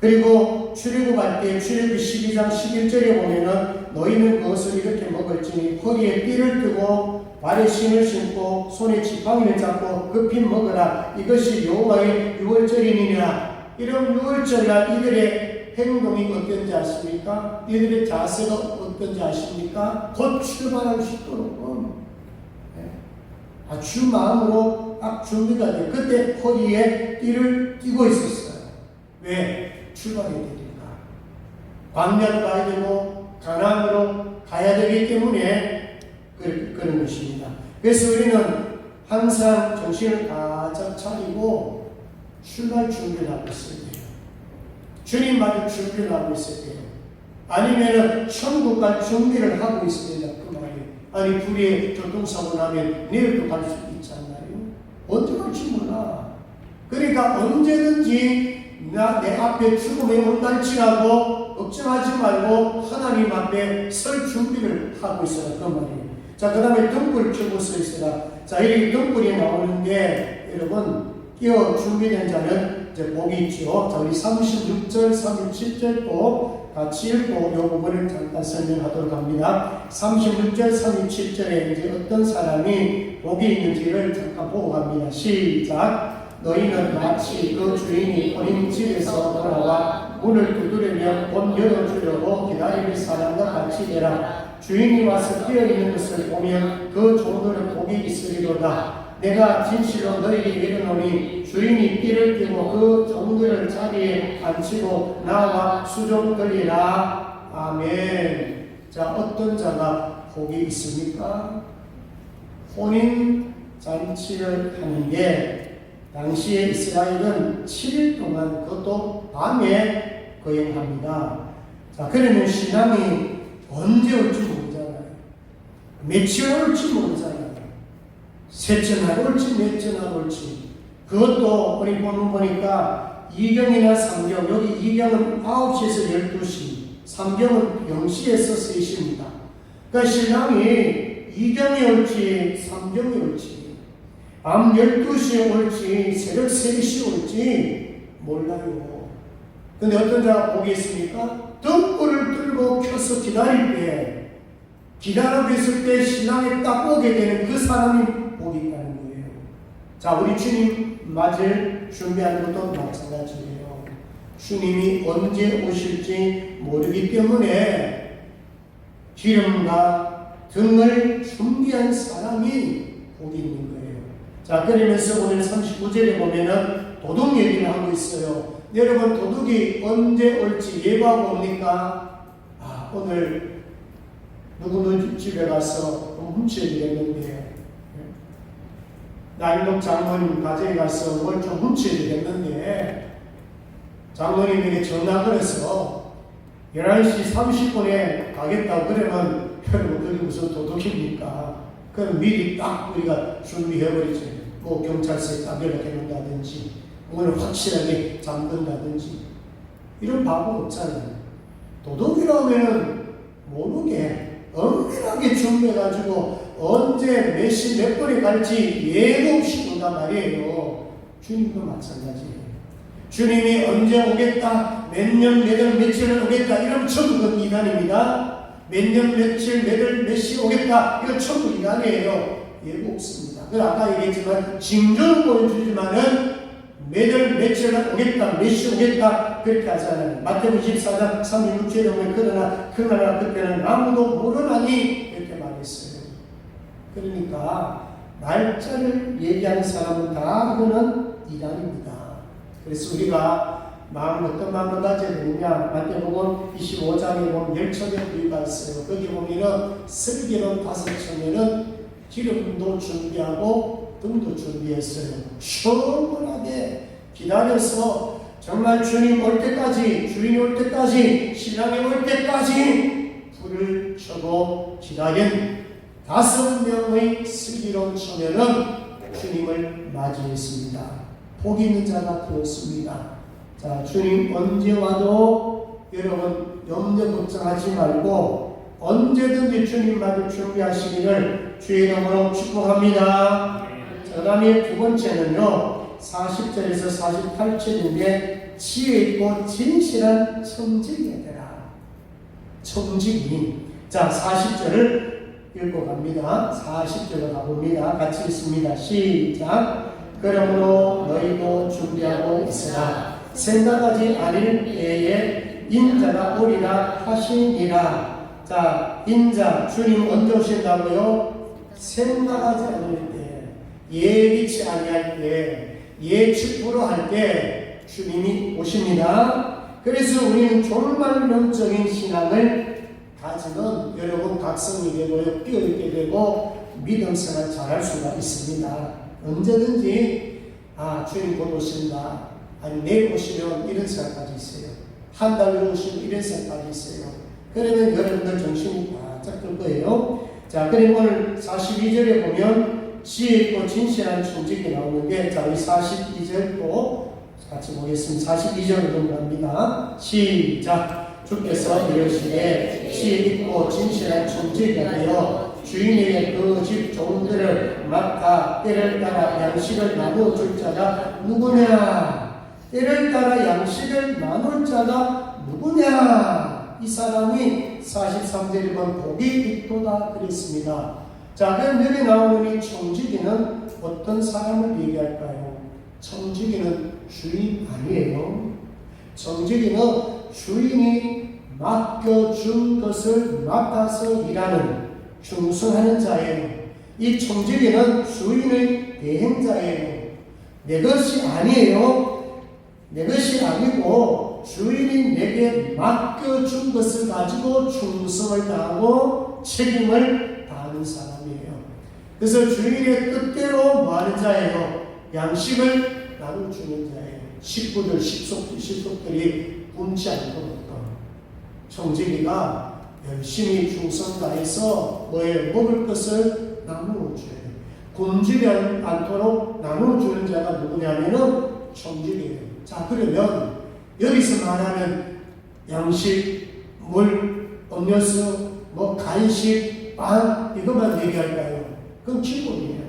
[SPEAKER 1] 그리고 출애굽할 때 출애굽기 12장 11절에 보면은 너희는 그것을 이렇게 먹을지니 허리에 띠를 띠고 발에 신을 신고 손에 지팡이를 잡고 급히 먹으라. 이것이 여호와의 유월절이니라. 이런 유월절날 이들의 행동이 어떤지 아십니까? 이들의 자세가 어떤지 아십니까? 곧 출발할 수 있도록 아주 마음으로 딱 준비가 돼요. 그때 허리에 띠를 띠고 있었어요. 왜? 출발해야 되니까. 광야로 가야 되고 가나안으로 가야 되기 때문에 그런 것입니다. 그래서 우리는 항상 정신을 가득 차리고 출발 준비를 하고 있어야 돼요. 주님 맞을 준비를 하고 있어야 돼요. 아니면은 천국 갈 준비를 하고 있어야 된다. 그 말이에요. 아니 불의의 교통사고 나면 내일도 갈 수 있지 않나요? 언제 갈지 몰라. 그러니까 언제든지 내 앞에 죽음이 온날지라도 걱정하지 말고 하나님 앞에 설 준비를 하고 있어라. 그 말이에요. 자, 그 다음에 등불을 켜고 서 있어라. 자, 이렇게 등불이 나오는데 여러분 끼어 준비된 자는 이제 복이 있죠. 자, 우리 36절, 37절 또 같이 읽고 이 부분을 잠깐 설명하도록 합니다. 36절, 37절에 이제 어떤 사람이 복이 있는지를 잠깐 보고 갑니다. 시작. 너희는 마치 그 주인이 어린 집에서 돌아와 문을 두드리며 문 열어주려고 기다리는 사람과 같이 되라. 주인이 와서 깨어있는 것을 보면 그 종들은 복이 있으리로다. 내가 진실로 너희에게 이르노니 주인이 띠를 띠고 그 종들을 자리에 앉히고 나와 수종 들리라. 아멘. 자, 어떤 자가 복이 있습니까? 혼인 잔치를 하는 게 당시에 이스라엘은 7일 동안 그것도 밤에 거행합니다. 자, 그러면 신랑이 언제 올지 모르잖아요. 며칠 올지 모르잖아요. 셋째 날 올지 넷째 날 올지. 그것도 우리 보면 보니까 2경이나 3경, 여기 2경은 9시에서 12시, 3경은 0시에서 3시입니다. 그러니까 신랑이 2경이 올지 3경이 올지 밤 12시에 올지 새벽 3시 올지 몰라요. 근데 어떤 자가 복이 있습니까? 등불을 들고 켜서 기다릴 때 기다리고 있을 때 신랑이 딱 오게 되는 그 사람이 복이 있다는 거예요. 자, 우리 주님 맞을 준비하는 것도 마찬가지예요. 주님이 언제 오실지 모르기 때문에 기름과 등을 준비한 사람이 복이 있는 거예요. 자, 그러면서 오늘 39절에 보면은 도둑 얘기를 하고 있어요. 여러분, 도둑이 언제 올지 예고하고 옵니까? 오늘 누구 집에 가서 훔쳐야 되겠는데, 나일록 장모님 가정에 가서 뭘 좀 훔쳐야 되겠는데, 장모님에게 전화를 해서 11시 30분에 가겠다고 그러면 여러분, 그게 무슨 도둑입니까? 그럼 미리 딱 우리가 준비해버리죠. 뭐 경찰서에 딱 연락해놓는다든지, 오늘 확실하게 잠든다든지, 이런 바보 없잖아요. 도둑이라면 모르게 엄밀하게 준비해가지고 언제 몇 시 몇 분에 갈지 예고 없이 온단 말이에요. 주님도 마찬가지예요. 주님이 언제 오겠다, 몇 년, 몇 월, 며칠을 오겠다, 이러면 전부 그건 이단입니다. 몇 년, 며칠, 몇 월, 몇 시 오겠다, 이건 전부 이단이에요. 예고 없습니다. 그래서 아까 얘기했지만 징조를 보여주지만은 몇 월, 며칠을 오겠다, 몇 시 오겠다, 그렇게 하잖아요. 마태복음 24장 36절에 보면 그러나 그때는 아무도 모르나니 이렇게 말했어요. 그러니까 날짜를 얘기하는 사람은 다 그는 이단입니다. 그래서 우리가 어떤 마음을 가져야 되느냐, 마태복음 25장에 보면 열처녀 부위가 있어요. 거기 보면은 슬기로운 5처녀는 기름도 준비하고 등도 준비했어요. 시원하게 기다려서 정말 주님 올 때까지, 주인이 올 때까지, 신랑이 올 때까지 불을 켜고 기다린 5명의 슬기로운 처녀는 주님을 맞이했습니다. 복 있는 자가 되었습니다. 자, 주님 언제 와도 여러분 염려 걱정하지 말고 언제든지 주님 맞을 준비하시기를 주의 이름으로 축복합니다. 그 다음에 두 번째는요, 40절에서 48절인데 지혜 있고 진실한 청직이 되라. 청직이. 자, 40절을 읽어갑니다. 40절로 가봅니다. 같이 읽습니다. 시작. 그러므로 너희도 준비하고 있으라. 생각하지 않을 때에 인자가 오리라 하시니라. 자, 인자, 주님 언제 오신다고요? 생각하지 않을 때, 예기치 아니할 때, 예측 할 때 주님이 오십니다. 그래서 우리는 졸발론적인 신앙을 가지면 여러분 각성이 되고요, 뛰어있게 되고 믿음 생활 잘할 수가 있습니다. 언제든지 주님 곧 오신다, 아니 내일 오시면 이런 생각까지 있어요. 한 달 후에 오시면 이런 생각까지 있어요. 그러면 여러분들 정신이 바짝 들 거예요. 자, 그럼 오늘 42절에 보면 지혜 있고 진실한 청직이 나오는데, 자, 이 42절도 같이 보겠습니다. 42절을 넘어갑니다. 시작. 주께서 이르시되 지혜 있고 진실한 청직이 되어 주인에게 그 집 좋은 들을 맡아 때를 따라 양식을 나누어줄 자가 누구냐? 때를 따라 양식을 나눌 자가 누구냐? 이 사람이 43절에 보면 복이 있도다 그랬습니다. 자, 그럼 여기 나오는 이 청지기는 어떤 사람을 얘기할까요? 청지기는 주인 아니에요. 청지기는 주인이 맡겨준 것을 맡아서 일하는, 충성하는 자예요. 이 청지기는 주인의 대행자예요. 내 것이 아니에요. 내 것이 아니고 주인이 내게 맡겨준 것을 가지고 충성을 다하고 책임을 다하는 사람이에요. 그래서 주인의 뜻대로 뭐하는 자예요? 양식을 나눠주는 자예요. 식구들, 식속들이 굶지 않도록 청지기가 열심히 충성 다해서 먹을 것을 나누어줘요. 굶지면 않도록 나누어주는 자가 누구냐면은 청지기예요. 자, 그러면 여기서 말하는 양식, 물, 음료수, 간식, 빵, 이것만 얘기할까요? 그건 기본이에요.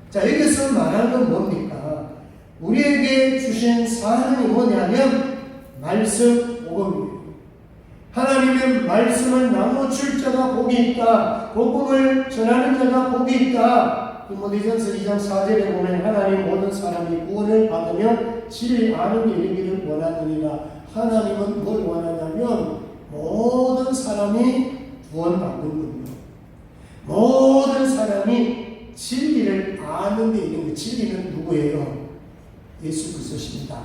[SPEAKER 1] 자, 여기서 말하는 건 뭡니까? 우리에게 주신 사랑이 뭐냐면 말씀, 복음이에요. 하나님의 말씀을 나눠줄 자가 복이 있다. 복음을 전하는 자가 복이 있다. 디모데전서 2장 4절에 보면 하나님 모든 사람이 구원을 받으며 진리 아는 데 이르기를 원하느니라. 하나님은 뭘 원하냐면 모든 사람이 구원받는군요. 모든 사람이 진리를 아는 데 이르는, 진리는 누구예요? 예수 그리스도십니다.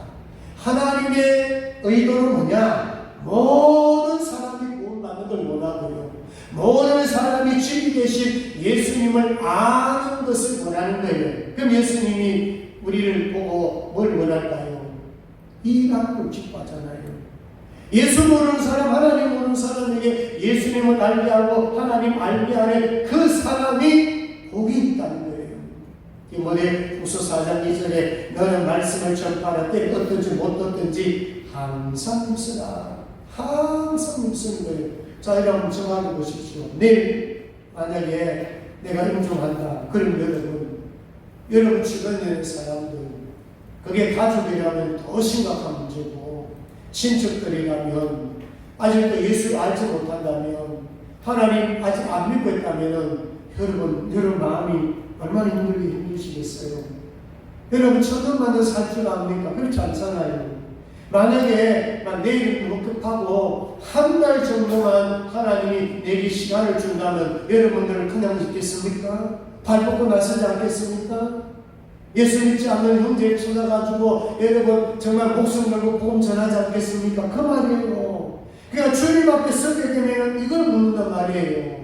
[SPEAKER 1] 하나님의 의도는 뭐냐? 모든 사람이 구원받는 걸 원하고요. 모든 사람이 진리 되신 예수님을 아는 것을 원하는 거예요. 그럼 예수님이 우리를 보고 뭘 원할까요? 이해하고 기뻐하잖아요. 예수 모르는 사람, 하나님 모르는 사람에게 예수님을 알게 하고 하나님 알게 하는 그 사람이 복이 있다는 거예요. 디모데후서 4장 2절에 너는 말씀을 전파하라. 때를 어떤지 못 어떤지 항상 힘쓰라. 항상 힘쓰는 거예요. 자, 여러분 정확히 보십시오. 내일 만약에 내가 임종한다. 그럼 여러분 주변에 있는 사람들, 그게 가족이라면 더 심각한 문제고, 친척들이라면 아직도 예수를 알지 못한다면, 하나님 아직 안 믿고 있다면 여러분 마음이 얼마나 힘드시겠어요? 여러분 천년만년 살 줄 압니까? 그렇지 않잖아요. 만약에 내일 너무 급하고 한 달 정도만 하나님이 내게 시간을 준다면 여러분들은 그냥 있겠습니까? 발 뻗고 나서지 않겠습니까? 예수 믿지 않는 형제를 찾아가지고 여러분 정말 목숨 걸고 복음 전하지 않겠습니까? 그 말이에요. 그러니까 주님 앞에 서게 되면 이걸 묻는단 말이에요.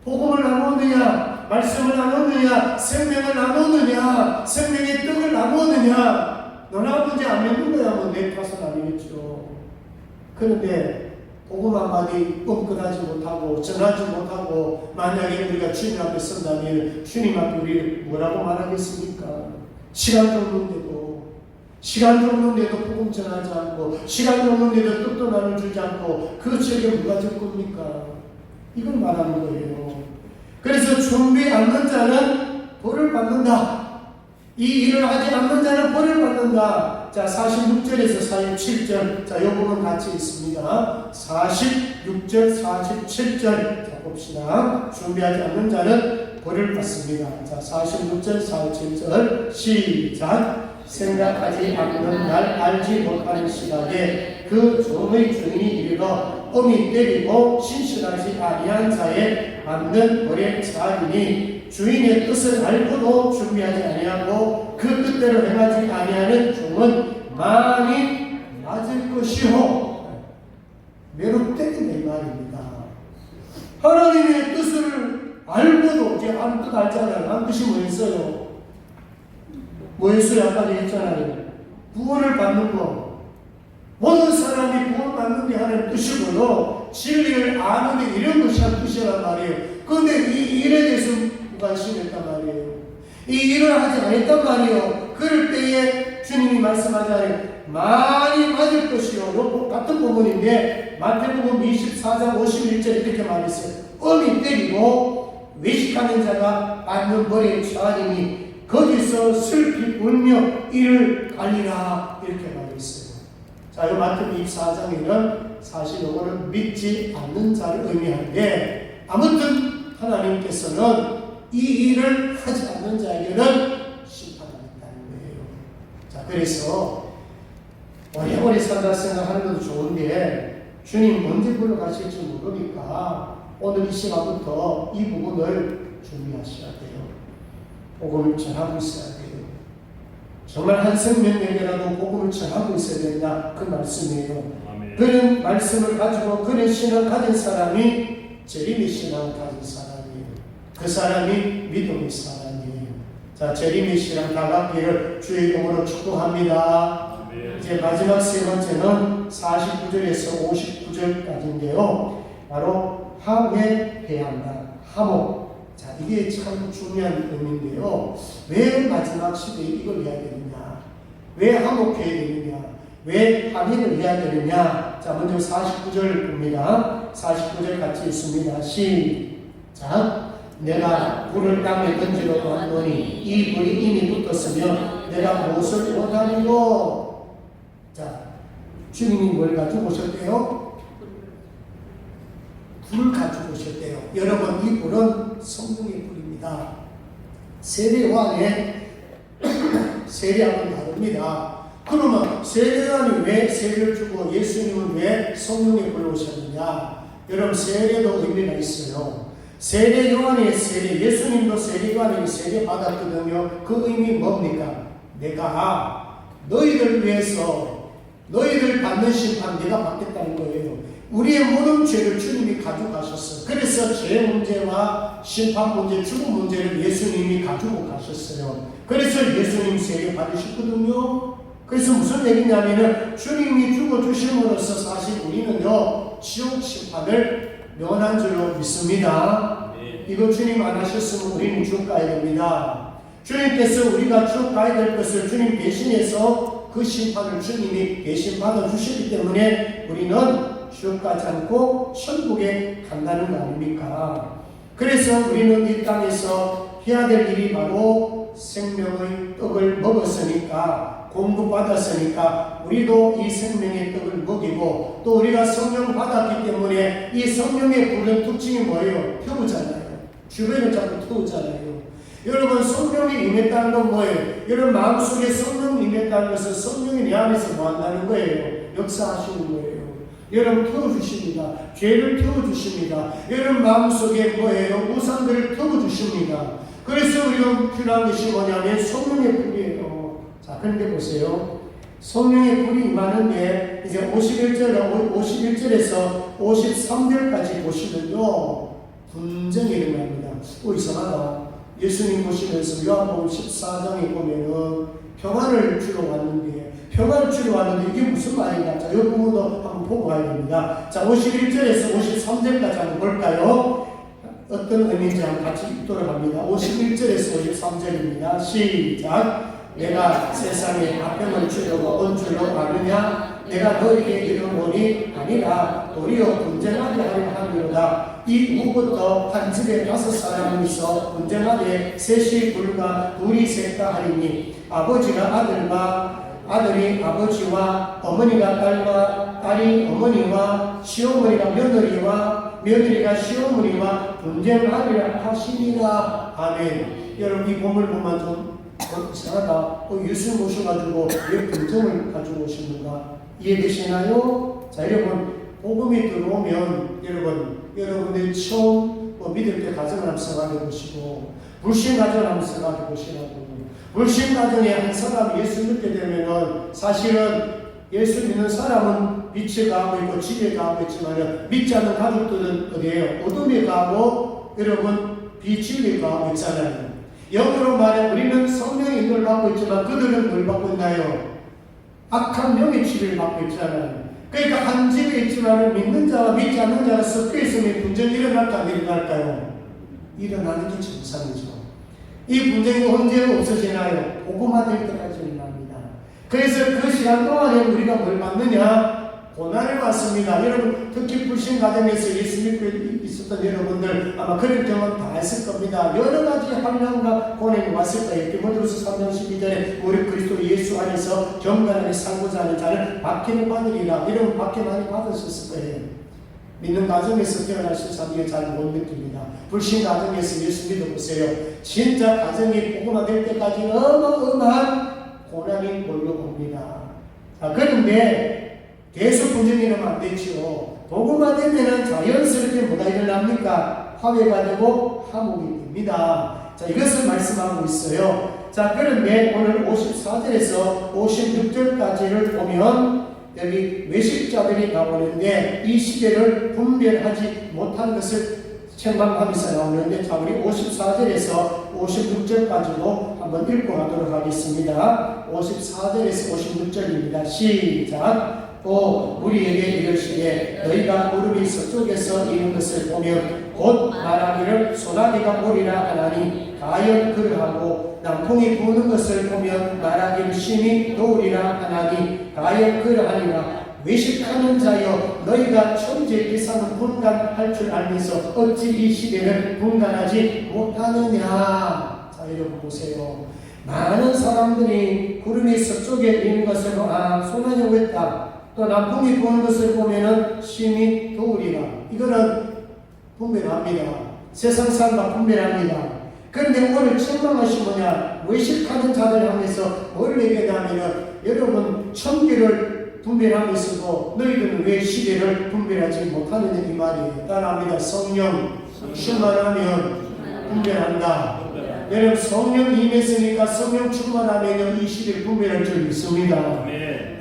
[SPEAKER 1] 복음을 나누느냐, 말씀을 나누느냐, 생명을 나누느냐, 생명의 떡을 나누느냐, 너나 아버지 안 믿는 거야 뭐 내 탓은 아니겠죠. 그런데 복음 한마디 뻥끗하지 못하고 전하지 못하고 만약에 우리가 주님 앞에 선다면 주님 앞에 우리를 뭐라고 말하겠습니까? 시간도 없는데도 복음 전하지 않고, 시간도 없는데도 뜻도 나눠주지 않고 그 죄를 누가 질 겁니까? 이걸 말하는 거예요. 그래서 준비 않는 자는 벌을 받는다. 이 일을 하지 않는 자는 벌을 받는다. 자, 46절에서 47절. 자, 요 부분 같이 있습니다. 46절, 47절. 자, 봅시다. 준비하지 않는 자는 벌을 받습니다. 자, 46절, 47절. 시작. 생각하지 않는 날, 알지 못하는 시각에 그 종의 주인이 이르러 엄히 때리고 신실하지 아니한 자에 맞는 벌에 처하리니 주인의 뜻을 알고도 준비하지 아니하고 그 뜻대로 행하지 아니하는 종은 많이 맞을 것이요. 매로 때린다 이 말입니다. 하나님의 뜻을 알고도, 이제 한 뜻 알잖아요. 한 뜻이 뭐였어요? 뭐였어요? 아까 했잖아요. 구원을 받는 거. 모든 사람이 구원받는 게 하는 뜻이고요. 진리를 아는 게 이런 것이 한 뜻이란 말이에요. 그런데 이 일에 대해서 무관심했단 말이에요. 이 일을 하지 않았단 말이에요. 그럴 때에 주님이 말씀하잖아요. 많이 맞을 것이요. 같은 부분인데 마태복음 24장 51절에 이렇게 말했어요. 엄히 때리고 외식하는 자가 받는 벌에 처하리니 거기서 슬피 울며 이를 갈리라. 이렇게 말했어요. 자, 이 마태복음 24장에는 사실 이거는 믿지 않는 자를 의미하는데, 아무튼 하나님께서는 이 일을 하지 않는 자에게는 심판하겠다는 거예요. 자, 그래서 오래오래 산다 생각하는 것도 좋은데 주님 언제 불러가실지 모르니까 오늘 이 시간부터 이 부분을 준비하셔야 돼요. 복음을 전하고 있어야 돼요. 정말 한 생명에게라도 복음을 전하고 있어야 된다. 그 말씀이에요. 아멘. 그런 말씀을 가지고 그런 신앙을 가진 사람이 재림의 신앙을 가진 사람이에요. 그 사람이 믿음의 사람이에요. 자, 재림의 신앙 다가기를 주의 이름으로 축복합니다. 아멘. 이제 마지막 세 번째는 49절에서 59절까지인데요. 바로 화해해야 한다. 화목. 자, 이게 참 중요한 의미인데요. 왜 마지막 시대에 이걸 해야 되느냐? 왜 화목해야 되느냐? 왜 합의를 해야 되느냐? 자, 먼저 49절 봅니다. 49절 같이 있습니다. 시작. 내가 불을 땅에 던지러 왔더니 이 불이 이미 붙었으며 내가 무엇을 원하리요? 자, 주님이 뭘 가지고 오셨대요? 불을 가지고 오셨대요. 여러분, 이 불은 성령의 불입니다. 세례요한의 세례하고는 다릅니다. 그러면 세례요한이 왜 세례를 주고 예수님은 왜 성령의 불로 오셨느냐? 여러분, 세례도 의미가 있어요. 세례요한의 세례, 예수님도 세례요한이 세례 받았거든요. 그 의미 뭡니까? 내가 너희들 위해서 너희들 받는 심판 내가 받겠다는 거예요. 우리의 모든 죄를 주님이 가져가셨어요. 그래서 죄 문제와 심판 문제, 죽음 문제를 예수님이 가지고 가셨어요. 그래서 예수님 세례 받으셨거든요. 그래서 무슨 얘기냐면은 주님이 죽어주심으로써 사실 우리는요 지옥 심판을 면한 줄로 믿습니다. 이거 주님 안 하셨으면 우리는 지옥 가야 됩니다. 주님께서 우리가 지옥 가야 될 것을 주님 대신해서 그 심판을 주님이 대신 받아주시기 때문에 우리는 지옥 가지 않고 천국에 간다는 거 아닙니까? 그래서 우리는 이 땅에서 해야 될 일이 바로 생명의 떡을 먹었으니까, 공급받았으니까 우리도 이 생명의 떡을 먹이고, 또 우리가 성령 받았기 때문에 이 성령의 불은 특징이 뭐예요? 태우잖아요. 주변을 자꾸 태우잖아요. 여러분, 성령이 임했다는 건 뭐예요? 여러분 마음속에 성령이 임했다는 것은 성령이 내 안에서 뭐 한다는 거예요? 역사하시는 거예요. 여러분 태워주십니다. 죄를 태워주십니다. 여러분 마음속에 뭐예요? 우상들을 태워주십니다. 그래서 우리가 필요한 것이 뭐냐면 성령의 불이에요. 자, 그런데 보세요. 성령의 불이 임하는데 이제 51절에서 53절까지 보시면요 분쟁이 일어납니다. 이상하다. 예수님 보시면서 요한복음 14장에 보면은 평안을 주러 왔는데 이게 무슨 말인가? 자, 이 부분도 한번 보고 가야 됩니다. 자, 51절에서 53절까지 한번 볼까요? 어떤 의미인지 한번 같이 읽도록 합니다. 51절에서 53절입니다. 시작. 내가 세상에 화평을 주려고 온 줄로 아느냐? 내가 너에게 이르노니 아니라 도리어 분쟁하게 하려 함이로다. 이후부터 한 집에 5사람이 있어 분쟁하되 셋이 둘과 둘이 셋다 하리니 아버지가 아들과 아들이 아버지와 어머니가 딸과 딸이 어머니와 시어머니가 며느리와 며느리가 시어머니와 분쟁하리라 하시니라. 아멘. 여러분 이 본을 보면 좀 이상하다. 예수 모셔가지고 왜 분쟁을 가지고 오시는가? 이해되시나요? 자, 여러분 복음이 들어오면 여러분들이 처음 믿을 때 가정을 한번 생각해 보시고, 불신 가정을 한번 생각해 보시라고. 불신 가정에 한 사람이 예수 믿게 되면은 사실은 예수 믿는 사람은 빛에 가고 있고 집에 가고 있지만 믿지 않는 가족들은 어디에요? 어둠에 가고 여러분 빛에 가고 있잖아요. 영어로 말해 우리는 성령의 인도를 받고 있지만 그들은 뭘 받고 있나요? 악한 영의 치료를 받고 있잖아요. 그러니까 한 집에 있지만 믿는 자와 믿지 않는 자가 섞여 있으면 분쟁이 일어날까 안 일어날까요? 일어나는 게 정상이죠. 이 분쟁이 언제 없어지나요? 복음화될 때까지 일어납니다. 그래서 그 시간 동안에 우리가 뭘 받느냐? 고난을 받습니다. 여러분 특히 불신 가정에서 예수 믿고 있었던 여러분들 아마 그런 경험 다 했을 겁니다. 여러 가지 환난과 고난이 왔을 거예요. 디모데후서 3장 12절에 우리 그리스도 예수 안에서 경건하게 살고자 하는 자를 박해를 받으리라. 여러분 박해 많이 받으셨을 거예요. 믿는 가정에서 태어나신 사람이 잘 못 느낍니다. 불신 가정에서 예수 믿어보세요. 진짜 가정이 복음화될 때까지 어마어마한 고난이 몰려옵니다. 자, 그런데 계속 분쟁이 일어나면 안 되죠. 복음화되면 자연스럽게 뭐가 일어납니까? 화해가 되고 화목이 됩니다. 자, 이것을 말씀하고 있어요. 자, 그런데 오늘 54절에서 56절까지를 보면 여기 외식자들이 나오는데 이 시대를 분별하지 못한 것을 책망하면서 나오는데, 자, 우리 54절에서 56절까지도 한번 읽고 가도록 하겠습니다. 54절에서 56절입니다. 시작. 또 우리에게 이르시되 너희가 무릎이 서쪽에서 이는 것을 보면 곧 말하기를 소나기가 오리라 하나니 가연 그러하고 남풍이 부는 것을 보면 말하기를 심히 도우리라 하나니 가연 그러하니라. 외식하는 자여 너희가 천재 이상은 분간할 줄 알면서 어찌 이 시대를 분간하지 못하느냐. 자, 여러분 보세요. 많은 사람들이 구름이 서쪽에 있는 것을 소나기 오겠다, 또 남풍이 부는 것을 보면은 심히 도우리라. 이거는 분별합니다. 세상 사람과 분별합니다. 그런데 오늘 책망하신 뭐냐? 외식하는 자들 향해서 뭘 얘기하냐면은 여러분 천계를 분별하면서도 너희들은 왜 시대를 분별하지 못하느냐 이 말이에요. 따라합니다. 성령 충만하면 분별한다. 여러분 성령 임했으니까 성령 충만하면 이 시대를 분별할 줄 믿습니다.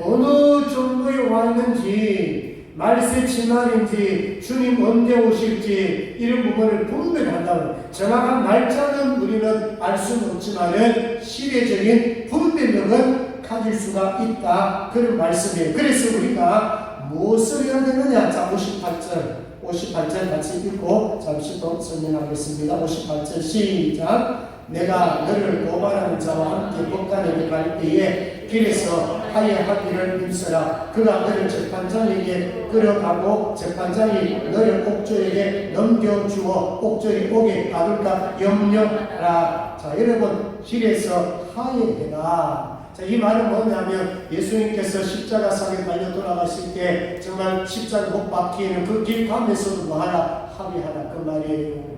[SPEAKER 1] 어느 정도에 왔는지 말세치말인지 주님 언제 오실지 이런 부분을 분별한다고. 정확한 날짜는 우리는 알 수는 없지만은 시대적인 분별력은 가질 수가 있다. 그런 말씀이에요. 그래서 우리가 무엇을 해야 되느냐? 자, 58절 같이 읽고 잠시 더 설명하겠습니다. 58절 시작. 내가 너를 고발하는 자와 함께 법관에게 갈 때에 길에서 하야하기를 힘쓰라. 그가 너를 재판장에게 끌어가고 재판장이 너를 옥졸에게 넘겨주어 옥졸이 옥에 가둘까 염려하라. 자, 여러분 길에서 하야해라. 자, 이 말은 뭐냐면 예수님께서 십자가상에 달려 돌아가실 때 정말 십자가 못 박히는 그 길 가면서도 뭐하라? 합의하라 그 말이에요.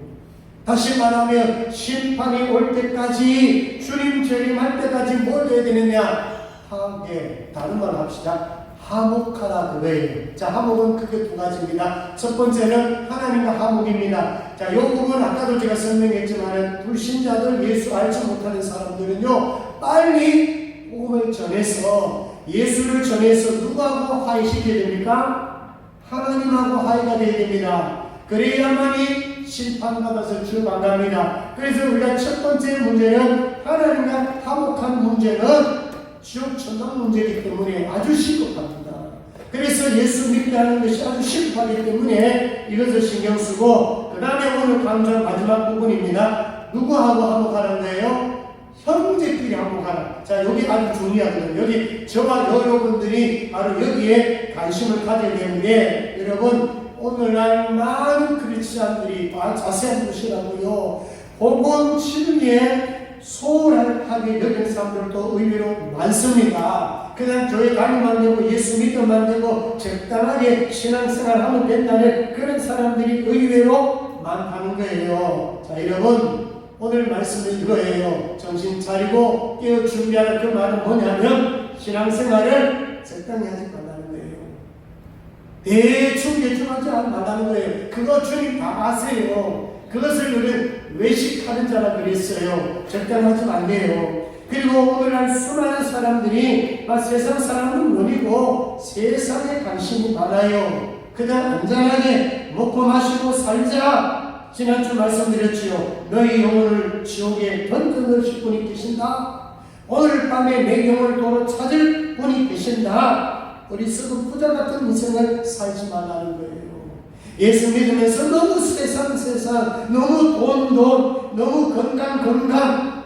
[SPEAKER 1] 다시 말하면 심판이 올 때까지 주님 재림할 때까지 뭘 해야 되느냐? 하게. 다른 말 합시다. 화목하라 그거예요. 자, 화목은 크게 두 가지입니다. 첫 번째는 하나님과 화목입니다. 자, 이 부분 아까도 제가 설명했지만 불신자들 예수 알지 못하는 사람들은요 빨리 복음을 전해서 예수를 전해서 누구하고 화해시켜야 됩니까? 하나님하고 화해가 되어야 됩니다. 그래야만이 심판받아서 주 만납니다. 그래서 우리가 첫 번째 문제는 하나님과 화목한 문제는 지옥 천당 문제이기 때문에 아주 시급합니다. 그래서 예수 믿게 하는 것이 아주 시급하기 때문에 이것을 신경 쓰고 그 다음에 오늘 강좌 마지막 부분입니다. 누구하고 화목하는 거예요? 형제끼리 화목하라. 자, 여기 아주 중요하거든요. 여기 저와 여러분들이 바로 여기에 관심을 가져야 되는데 여러분 오늘날 많은 크리스찬들이 자세한 것이라고요. 복음 진리에 소홀하게 여기는 사람들도 의외로 많습니다. 그냥 교회 다니만 되고 예수 믿어만 되고 적당하게 신앙생활 하면 된다는 그런 사람들이 의외로 많다는 거예요. 자, 여러분 오늘 말씀은 이거예요. 정신 차리고 깨어 준비하는 그 말은 뭐냐면 신앙생활을 적당히 하지 말라는 거예요. 대충 하지 말라는 거예요. 그거 주님 다 아세요. 그것을 우리는 외식하는 자라 그랬어요. 적당하지 않네요. 그리고 오늘날 수많은 사람들이 세상 사람은 원이고 세상에 관심이 많아요. 그냥 안전하게 먹고 마시고 살자. 지난주 말씀드렸지요. 너희 영혼을 지옥에 던져넣으실 분이 계신다. 오늘 밤에 내 영혼을 도로 찾을 분이 계신다. 어리석은 부자 같은 인생을 살지 말라는 거예요. 예수 믿으면서 너무 세상 너무 돈 너무 건강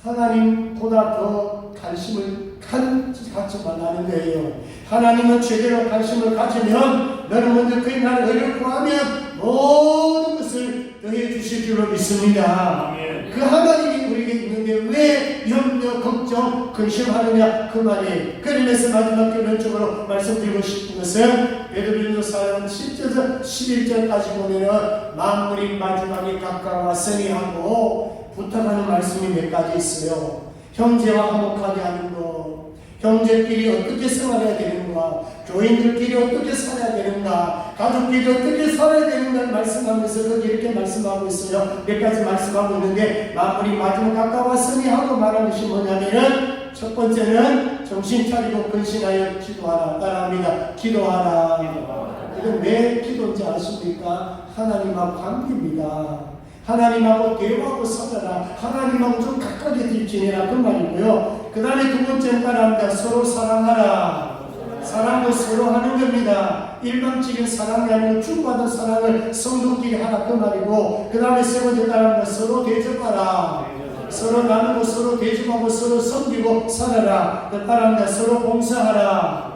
[SPEAKER 1] 하나님보다 더 관심을 갖지 말라는 거예요. 하나님은 제대로 관심을 가지면 너는 먼저 그의 나라를 의를 구하면 모든 것을 더해 주실 줄로 믿습니다. 아멘. 그 하나님이 우리에게 있는데 왜 염려, 걱정, 근심하느냐 그 말이에요. 그러면서 마지막 결론적으로 말씀드리고 싶은 것은 베드로전서 10절에서 11절까지 보면은 만물이 마지막에 가까웠으니 하고 부탁하는 말씀이 몇 가지 있어요. 형제와 화목하게 하는 것, 형제끼리 어떻게 생활해야 되는가, 교인들끼리 어떻게 살아야 되는가, 가족끼리 어떻게 살아야 되는가를 말씀하면서 거기 이렇게 말씀하고 있어요. 몇 가지 말씀하고 있는데 만물이 마지막 가까웠으니 하고 말하는 것이 뭐냐면은 첫 번째는 정신 차리고 근신하여 기도하라. 따라합니다. 기도하라. 이건 왜 기도인지 아십니까? 하나님하고 관계입니다. 하나님하고 대화하고 살아라. 하나님하고 좀 가까이 지내라. 그 말이고요. 그 다음에 두 번째는 따라합니다. 서로 사랑하라. 사랑도 서로 하는 겁니다. 일방적인 사랑이 아니고 주고받은 사랑을 성도끼리 하라. 그 말이고 그 다음에 세 번째 따라합니다. 서로 대접하라. 서로 나누고 서로 대접하고 서로 섬기고 살아라. 따라합니다. 서로 봉사하라.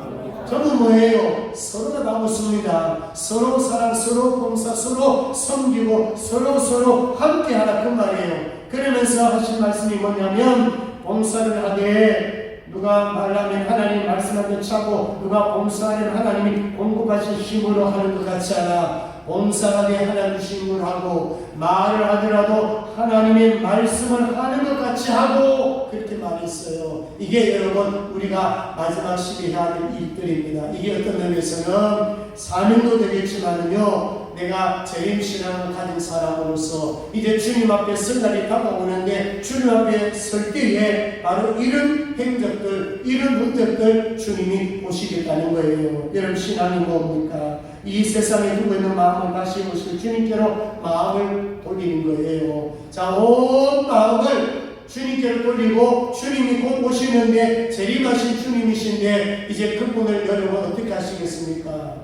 [SPEAKER 1] 저는 뭐예요? 서로가 다 묻습니다. 서로 사랑, 서로 봉사, 서로 섬기고 서로 함께 하라. 그 말이에요. 그러면서 하신 말씀이 뭐냐면 봉사를 하되 누가 말하면 하나님 말씀하며 차고 누가 봉사하면 하나님이 공급하신 힘으로 하는 것 같이 하라. 봉사하게 하나 주심을 하고 말을 하더라도 하나님의 말씀을 하는 것 같이 하고 그렇게 말했어요. 이게 여러분 우리가 마지막 시대에 해야 될 일들입니다. 이게 어떤 면에서는 사명도 되겠지만은요, 내가 재림신앙을 가진 사람으로서 이제 주님 앞에 설 날이 다가오는데 주님 앞에 설 때에 바로 이런 행적들, 이런 흔적들 주님이 보시겠다는 거예요. 여러분, 신앙이 뭡니까? 이 세상에 두고 있는 마음을 다시 보시고 주님께로 마음을 돌리는 거예요. 자, 온 마음을 주님께로 돌리고 주님이 곧 오시는데 재림하신 주님이신데 이제 그분을 여러분 어떻게 하시겠습니까?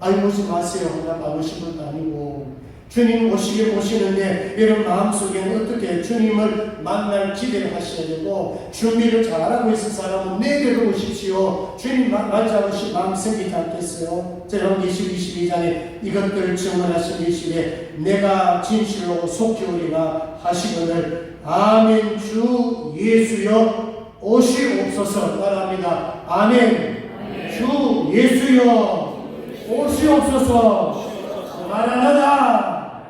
[SPEAKER 1] 아이 오지 마세요. 하나 막으신 것도 아니고 주님 오시는데 여러분 마음속에는 어떻게 주님을 만날 기대를 하셔야 되고 준비를 잘하고 있는 사람은 내게로 오십시오. 주님 맞이하고 싶은 마음 생기지 않겠어요? 여러분 22장에 이것들을 증언하신 계시되 내가 진실로 속히 오리라 하시거늘 아멘. 주 예수여 오시옵소서. 말합니다. 아멘. 주 예수여 오시옵소서. 마라나다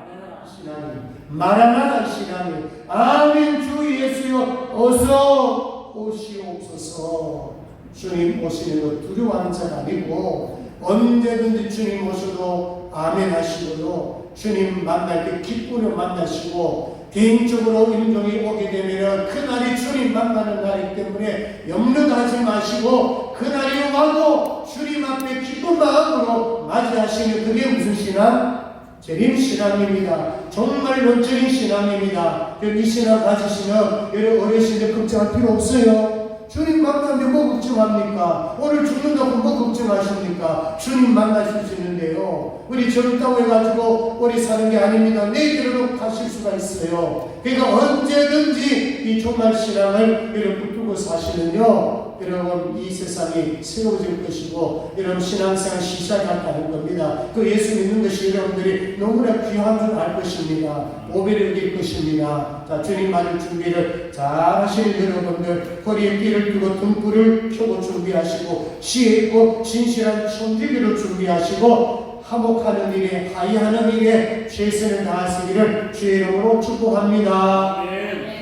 [SPEAKER 1] 신앙이, 마라나다 신앙이. 아멘. 주 예수여 어서 오시옵소서. 주님 오시는 것 두려워하는 자가 아니고 언제든지 주님 오셔도 아멘 하시고요, 주님 만날 때 기쁨으로 만나시고 개인적으로 인종이 오게 되면 그날이 주님 만나는 날이기 때문에 염려하지 마시고 그날이 와도 주님 앞에 기쁜 마음으로 맞이하시는 그게 무슨 신앙? 재림 신앙입니다. 정말 원적인 신앙입니다. 이 신앙 가지시면 여러분 어르신들 걱정할 필요 없어요. 주님 만나는데 뭐 걱정합니까? 오늘 죽는다고 뭐 걱정하십니까? 주님 만나실 수 있는데요. 우리 젊다고 해가지고 오래 사는 게 아닙니다. 내일로 가실 수가 있어요. 그러니까 언제든지 이 종말 신앙을 여러분 붙들고 사시면요, 여러분 이 세상이 새로워질 것이고 여러분 신앙생활 시작한다는 겁니다. 그 예수 믿는 것이 여러분들이 너무나 귀한 줄 알 것입니다. 오배를 이길 것입니다. 자, 주님 맞을 준비를 잘 하시는 여러분들, 허리에 띠를 두고 등불을 켜고 준비하시고 지혜 있고 진실한 청지기를 준비하시고 화목하는 일에 하이하는 일에 최선을 다하시기를 주의 이름으로 축복합니다.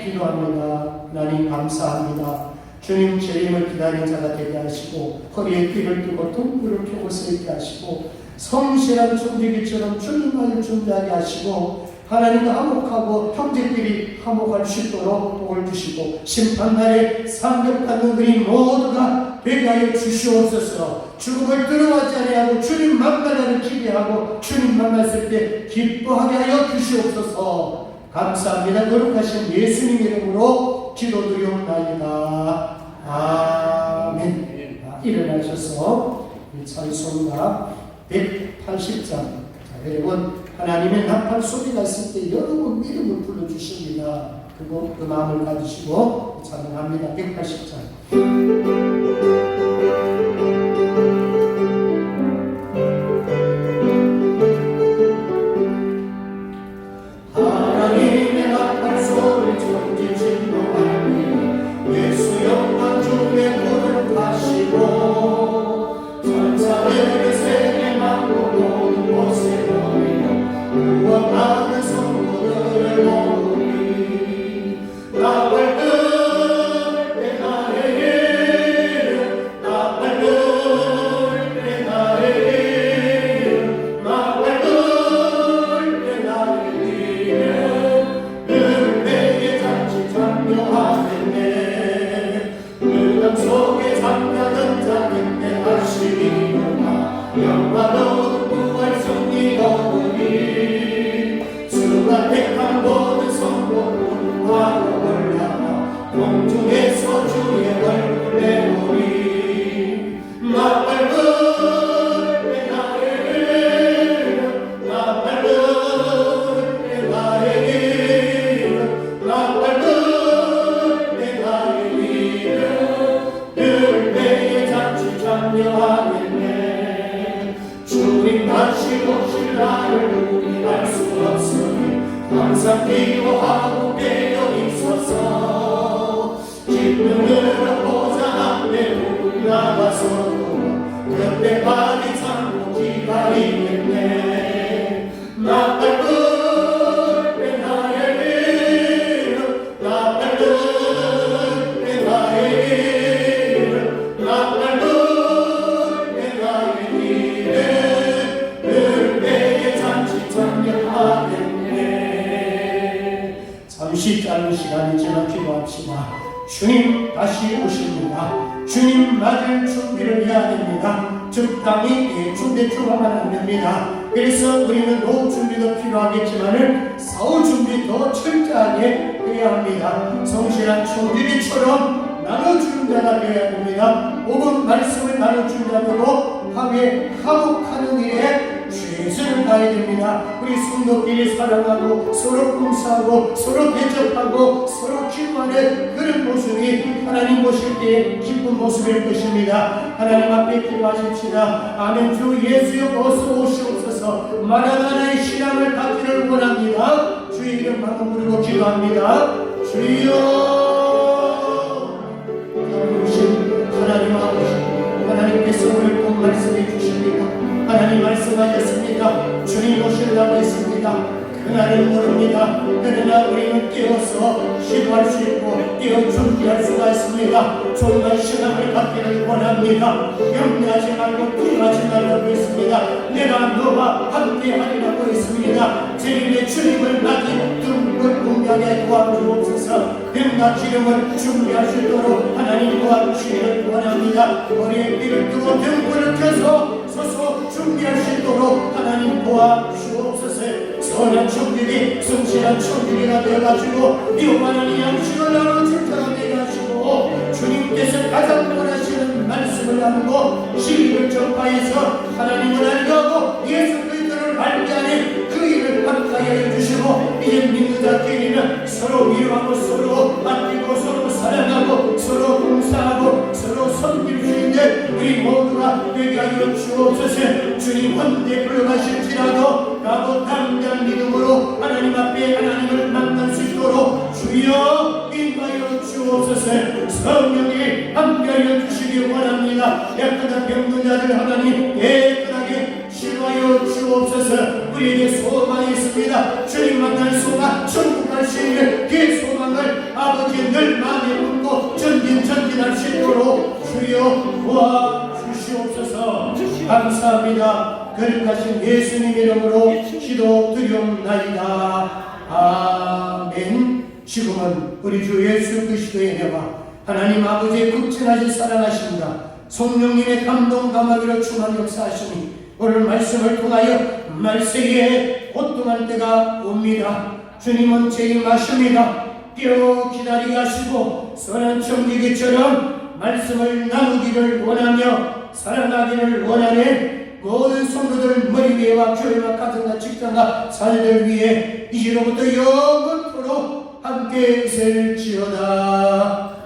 [SPEAKER 1] 기도합니다. 하나님 감사합니다. 주님 재림을 기다리는 자가 되게 하시고 허리에 띠를 두고 등불을 켜고 서 있게 하시고 성실한 청지기처럼 주님만을 준비하게 하시고 하나님과 화목하고 형제끼리 화목할 수 있도록 복을 주시고 심판날에 상급받는 그리 모두가 되게 하여 주시옵소서. 죽음을 두려워하지 아니하고 주님 만나기를 기대하고 주님 만났을 때 기뻐하게 하여 주시옵소서. 감사합니다. 거룩하신 예수님 이름으로 기도드리옵나이다. 아멘. 일어나셔서 찬송가 180장. 여러분 하나님의 나팔 소리가 있을 때 여러분 이름을 불러주십니다. 그리고 그 마음을 가지시고 찬양합니다. 180장. 항상 기도하고 깨어 있어서 잠시 짧은 시간이지만 기도합시다. 주님 다시 오십니다. 주님 맞을 준비를 해야 됩니다. 적당히 준비만 안 됩니다. 그래서 우리는 노 준비도 필요하겠지만 싸울 준비 더 철저하게 해야 합니다. 성실한 총기비처럼 나눠주는 자가 되어야 됩니다. 복음 말씀을 나눠주는 자고 화목하는 일에 최선을 다해야 됩니다. 우리 성도끼리 사랑하고 서로 봉사하고 서로 대접하고 서로 기도하는 그런 모습이 하나님 보실 때의 기쁜 모습일 것입니다. 하나님 앞에 기도하십시다. 아멘. 주 예수여 어서 오시옵소서. 마라나의 신앙을 갖기를 원합니다. 주의 이름 방금 부르고 기도합니다. 주여 하나님 아버지, 하나님께서 오늘 본 말씀해 주십니다. 하나님 말씀하셨습니다. 주님 오시려고 했습니다. 그날은 모릅니다. 그러나 우리는 깨어서 기도할 수 있고 깨어 준비할 수가 있습니다. 정말 신앙을 갖기를 원합니다. 염려하지 말고 두려워하지 말라고 했습니다. 내가 너와 함께 하리라고 했습니다. 제일의 주님을 낮은 등불 공략에 도와주옵소서. 병과 기름을 준비할 수 있도록 하나님 도와주시기를 원합니다. 머리에 띠를 뜨고 등불을 켜서 서서 준비할 수 있도록 하나님 도와주옵소서. 선한 청들이 성실한 청들이가 되어가지고 미워하는 양식을 나눠줄 자가 되어가지고 주님께서 가장 원하시는 말씀을 나누고 진리를 전파해서 하나님을 알고 예수 그리스도를 알게 하는 그 일을 함께 해주시고 이제 믿는 자끼리는 서로 위로하고 서로 아끼고 서로 사랑하고 서로 봉사하고 서로 섬길 수 있는 우리 모두가 되게 하여 주옵소서. 주님 헌데 불러가실지라도 나도 당장 믿음으로 하나님 앞에 하나님을 만날 수 있도록 주여 인도하여 주옵소서. 성령이 함께하여 주시기 원합니다. 약하다 병든 자들 하나님 깨끗하게 치료하여 주옵소서. 우리에게 소망이 있습니다. 주님 만날 소망, 천국 갈 수 있는 그 소망을 아버지 늘 마음에 품고 전진할 수 있도록 주여 도와주시옵소서. 감사합니다. 거룩하신 예수님 이름으로 기도드리옵나이다. 아멘. 지금은 우리 주 예수 그리스도의 은혜와 하나님 아버지의 극진하신 사랑하심과 성령님의 감동 감화기로 충만 역사하시니 오늘 말씀을 통하여 말세에 고통할 때가 옵니다. 주님은 재임하십니다. 깨어 기다리게 하시고 선한 청지기처럼 말씀을 나누기를 원하며 사랑하기를 원하는 모든 성도들 머리 위에와 교회와 가정과 직장과 사회들 위해 이제로부터 영원토록 함께 있을지어다.